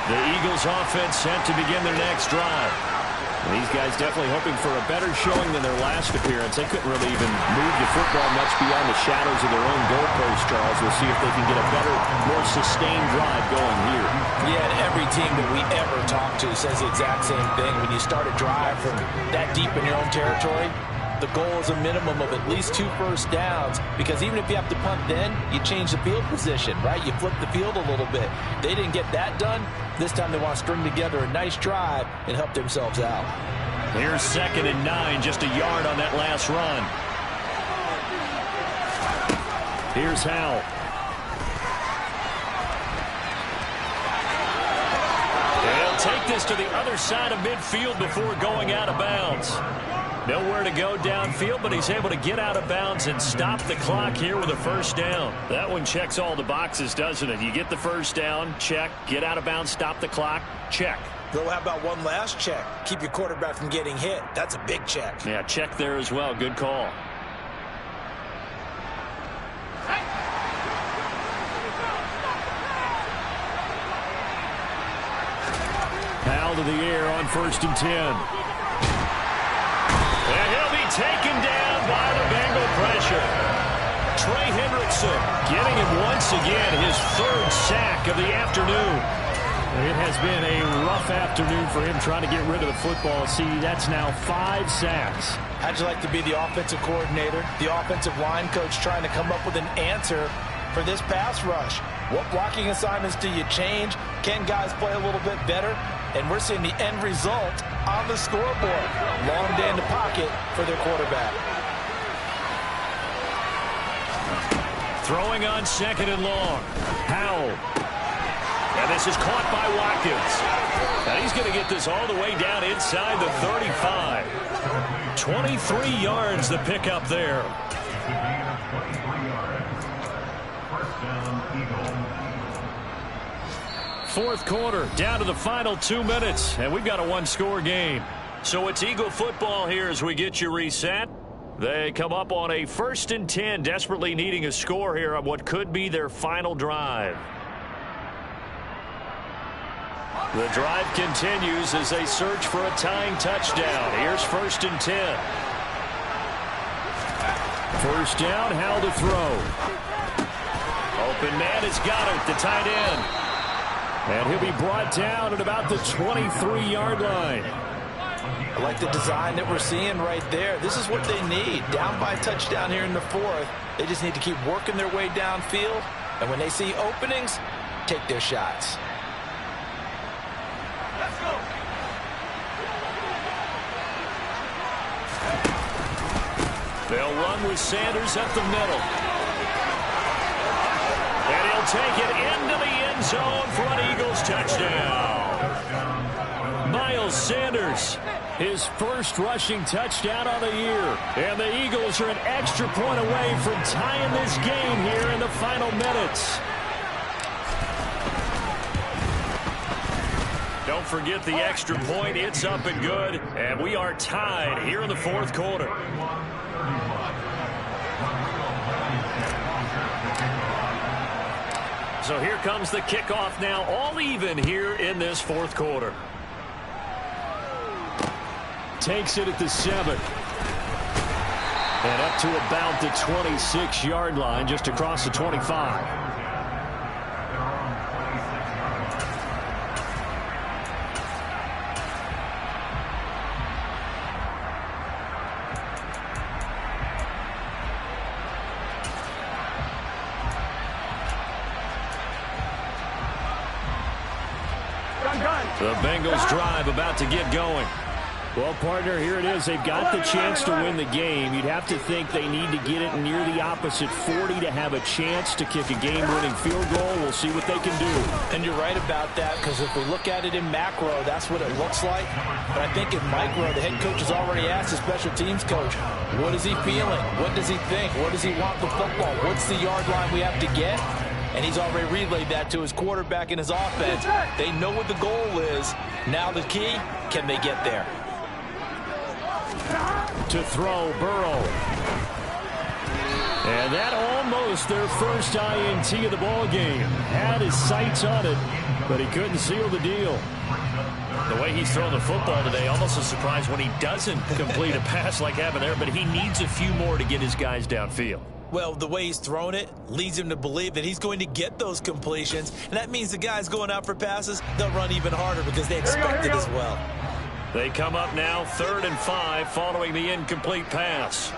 The Eagles offense set to begin their next drive. These guys definitely hoping for a better showing than their last appearance. They couldn't really even move the football much beyond the shadows of their own goalpost, Charles. We'll see if they can get a better, more sustained drive going here. Yeah, and every team that we ever talk to says the exact same thing. When you start a drive from that deep in your own territory, the goal is a minimum of at least 2 first downs, because even if you have to punt then, you change the field position, right? You flip the field a little bit. They didn't get that done. This time they want to string together a nice drive and help themselves out. Here's 2nd and 9, just a yard on that last run. Here's Howell. They'll take this to the other side of midfield before going out of bounds. Nowhere to go downfield, but he's able to get out of bounds and stop the clock here with a first down. That one checks all the boxes, doesn't it? You get the first down, check. Get out of bounds, stop the clock, check. Though, how about one last check? Keep your quarterback from getting hit. That's a big check. Yeah, check there as well. Good call. Howell to the air on 1st and 10. And he'll be taken down by the Bengal pressure. Trey Hendrickson getting him once again, his 3rd sack of the afternoon. It has been a rough afternoon for him trying to get rid of the football. See, that's now 5 sacks. How'd you like to be the offensive coordinator, the offensive line coach, trying to come up with an answer for this pass rush? What blocking assignments do you change? Can guys play a little bit better? And we're seeing the end result on the scoreboard. Long day in the pocket for their quarterback. Throwing on 2nd and long. Howell. And this is caught by Watkins. And he's going to get this all the way down inside the 35. 23 yards the pickup there. Fourth quarter, down to the final 2 minutes, and we've got a 1-score game. So it's Eagle football here as we get you reset. They come up on a 1st and 10, desperately needing a score here on what could be their final drive. The drive continues as they search for a tying touchdown. Here's 1st and 10. First down, Howell to throw. Open man has got it, the tight end. And he'll be brought down at about the 23-yard line. I like the design that we're seeing right there. This is what they need. Down by a touchdown here in the 4th. They just need to keep working their way downfield. And when they see openings, take their shots. Let's go. They'll run with Sanders up the middle. And he'll take it into the end zone for an Eagles touchdown. Miles Sanders, his first rushing touchdown of the year. And the Eagles are an extra point away from tying this game here in the final minutes. Don't forget the extra point. It's up and good. And we are tied here in the 4th quarter. So here comes the kickoff now, all even here in this 4th quarter. Takes it at the 7. And up to about the 26-yard line, just across the 25. The Bengals drive about to get going. Well, partner, here it is. They've got the chance to win the game. You'd have to think they need to get it near the opposite 40 to have a chance to kick a game-winning field goal. We'll see what they can do. And you're right about that, because if we look at it in macro, that's what it looks like. But I think in micro, the head coach has already asked the special teams coach, what is he feeling? What does he think? What does he want the football? What's the yard line we have to get? And he's already relayed that to his quarterback and his offense. They know what the goal is. Now the key, can they get there? To throw, Burrow. And that almost their first INT of the ball game. Had his sights on it, but he couldn't seal the deal. The way he's thrown the football today, almost a surprise when he doesn't complete a pass like having there, but he needs a few more to get his guys downfield. Well, the way he's thrown it leads him to believe that he's going to get those completions, and that means the guys going out for passes, they'll run even harder because they expect it as well. They come up now 3rd and 5 following the incomplete pass.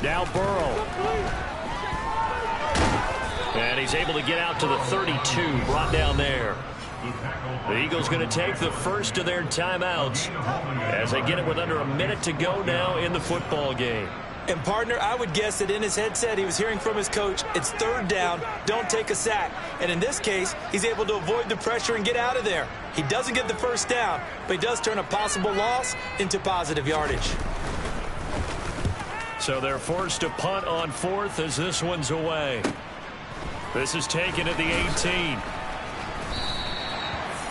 Now Burrow. And he's able to get out to the 32, brought down there. The Eagles going to take the first of their timeouts as they get it with under a minute to go now in the football game. And, partner, I would guess that in his headset he was hearing from his coach, it's 3rd down, don't take a sack. And in this case, he's able to avoid the pressure and get out of there. He doesn't get the first down, but he does turn a possible loss into positive yardage. So they're forced to punt on 4th as this one's away. This is taken at the 18.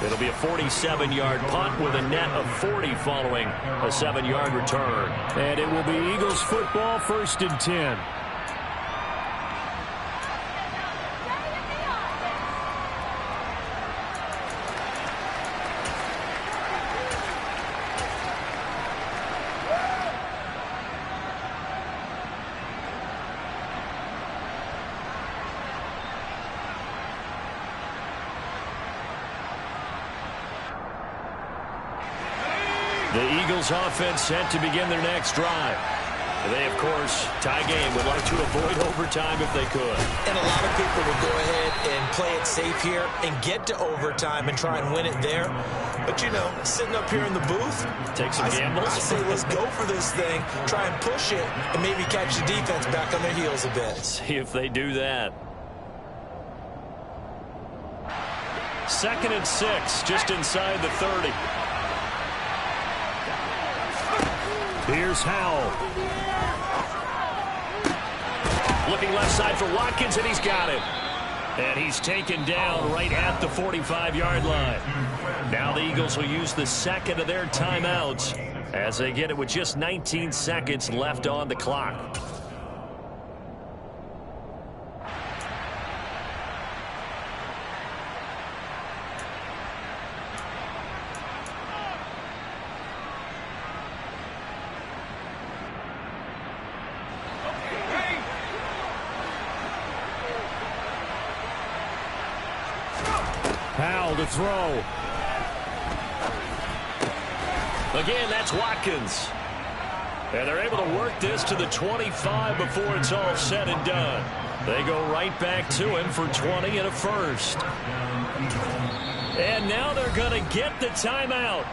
It'll be a 47-yard punt with a net of 40 following a 7-yard return. And it will be Eagles football, 1st and 10. The Eagles offense set to begin their next drive. They, of course, tie game, would like to avoid overtime if they could. And a lot of people would go ahead and play it safe here and get to overtime and try and win it there. But, you know, sitting up here in the booth, take some gambles. I say let's go for this thing, try and push it, and maybe catch the defense back on their heels a bit. See if they do that. 2nd and 6, just inside the 30. Here's Howell. Looking left side for Watkins, and he's got it. And he's taken down right at the 45-yard line. Now the Eagles will use the 2nd of their timeouts as they get it with just 19 seconds left on the clock. Howell to throw. Again, that's Watkins. And they're able to work this to the 25 before it's all said and done. They go right back to him for 20 and a first. And now they're going to get the timeout.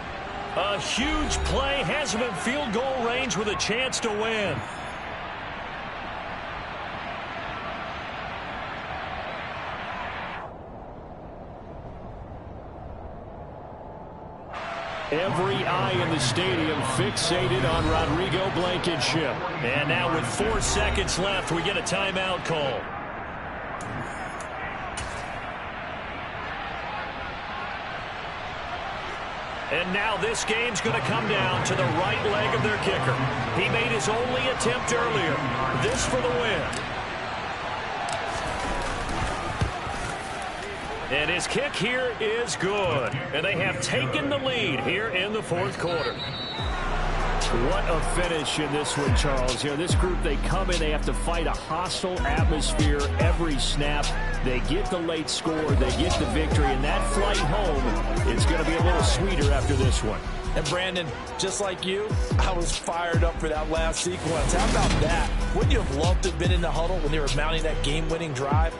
A huge play has him in field goal range with a chance to win. Every eye in the stadium fixated on Rodrigo Blankenship. And now with 4 seconds left, we get a timeout call. And now this game's going to come down to the right leg of their kicker. He made his only attempt earlier. This for the win. And his kick here is good. And they have taken the lead here in the 4th quarter. What a finish in this one, Charles. You know, this group, they come in, they have to fight a hostile atmosphere every snap. They get the late score, they get the victory, and that flight home, it's going to be a little sweeter after this one. And Brandon, just like you, I was fired up for that last sequence. How about that? Wouldn't you have loved to have been in the huddle when they were mounting that game-winning drive?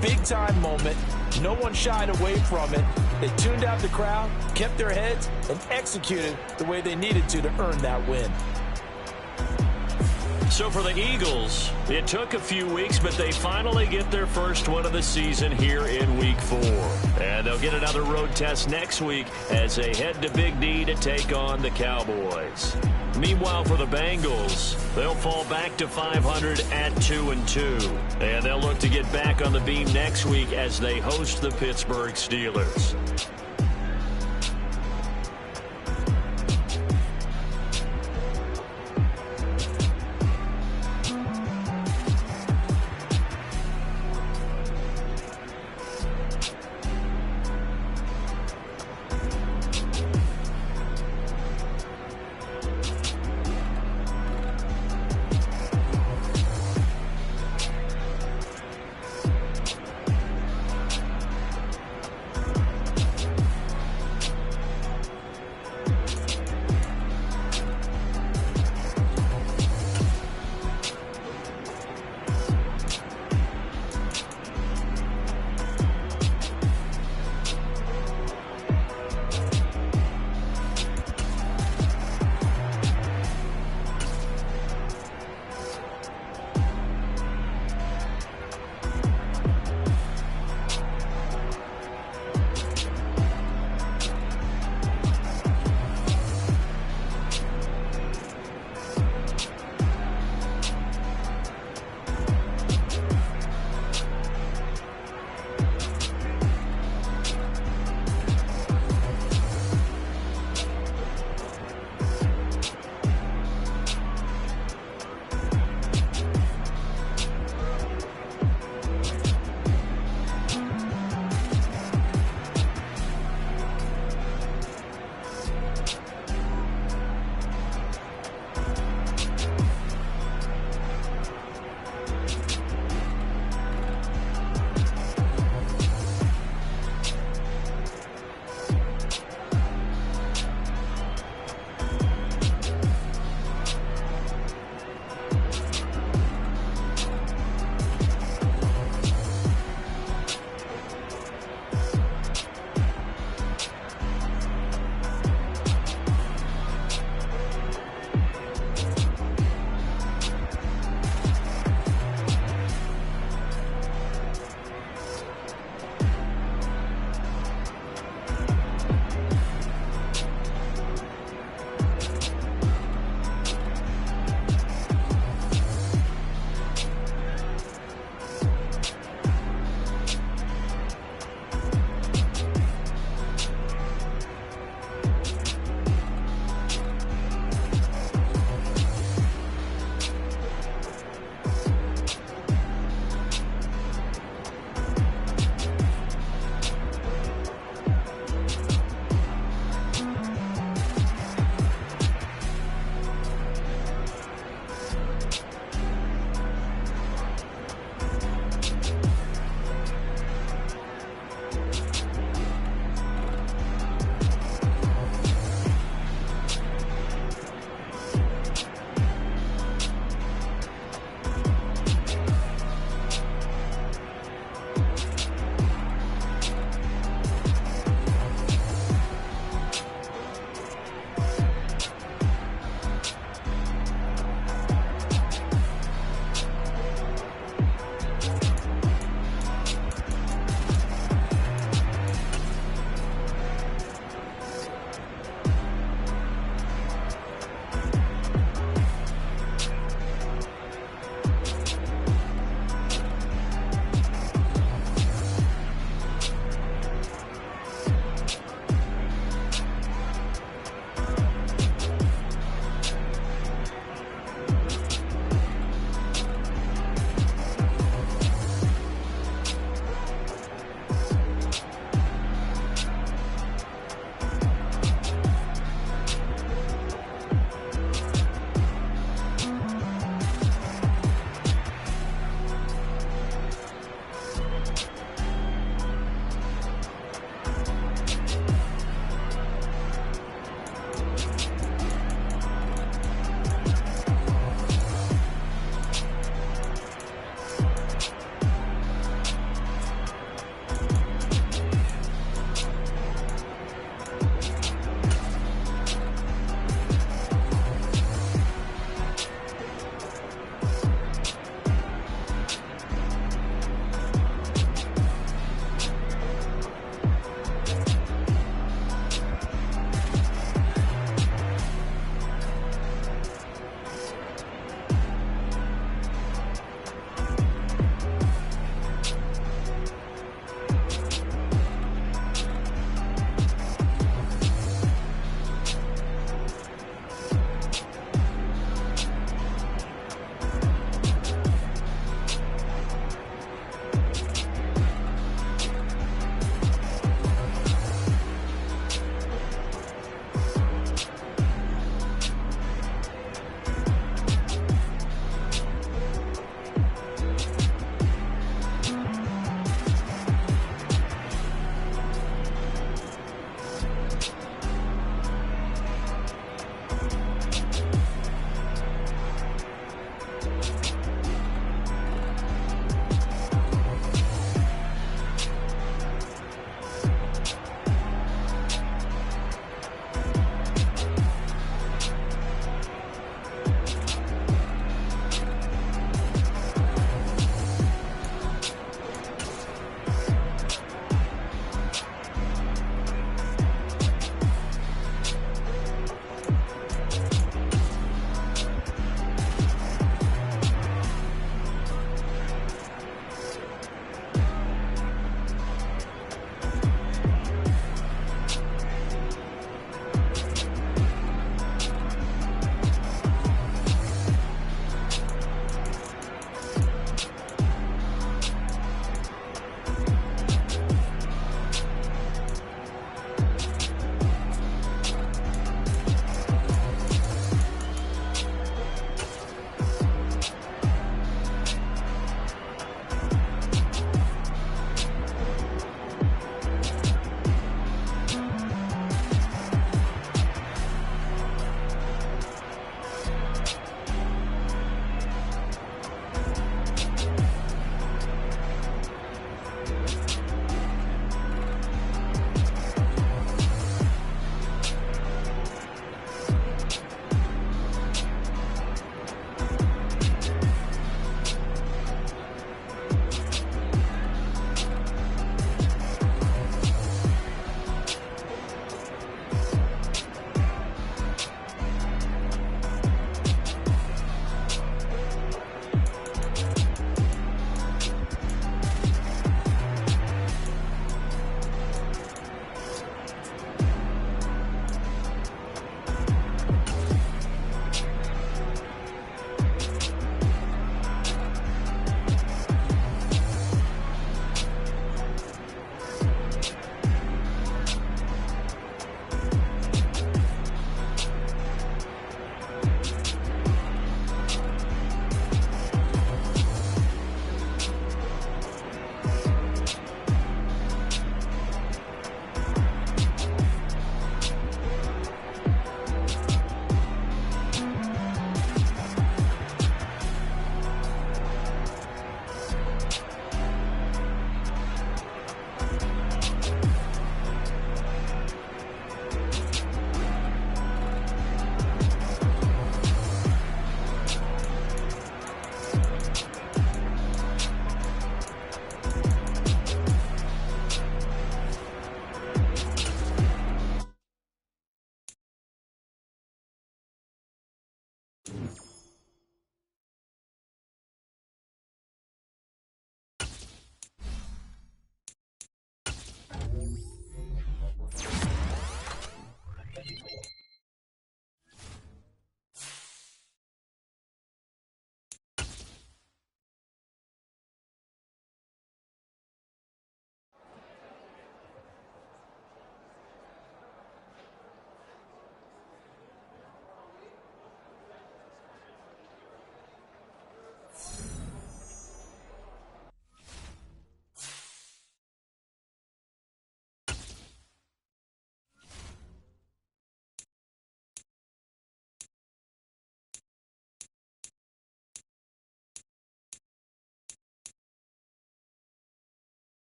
Big-time moment. No one shied away from it. They tuned out the crowd, kept their heads, and executed the way they needed to earn that win. So for the Eagles, it took a few weeks, but they finally get their first one of the season here in Week 4. And they'll get another road test next week as they head to Big D to take on the Cowboys. Meanwhile, for the Bengals, they'll fall back to 500 at 2-2. And they'll look to get back on the beam next week as they host the Pittsburgh Steelers.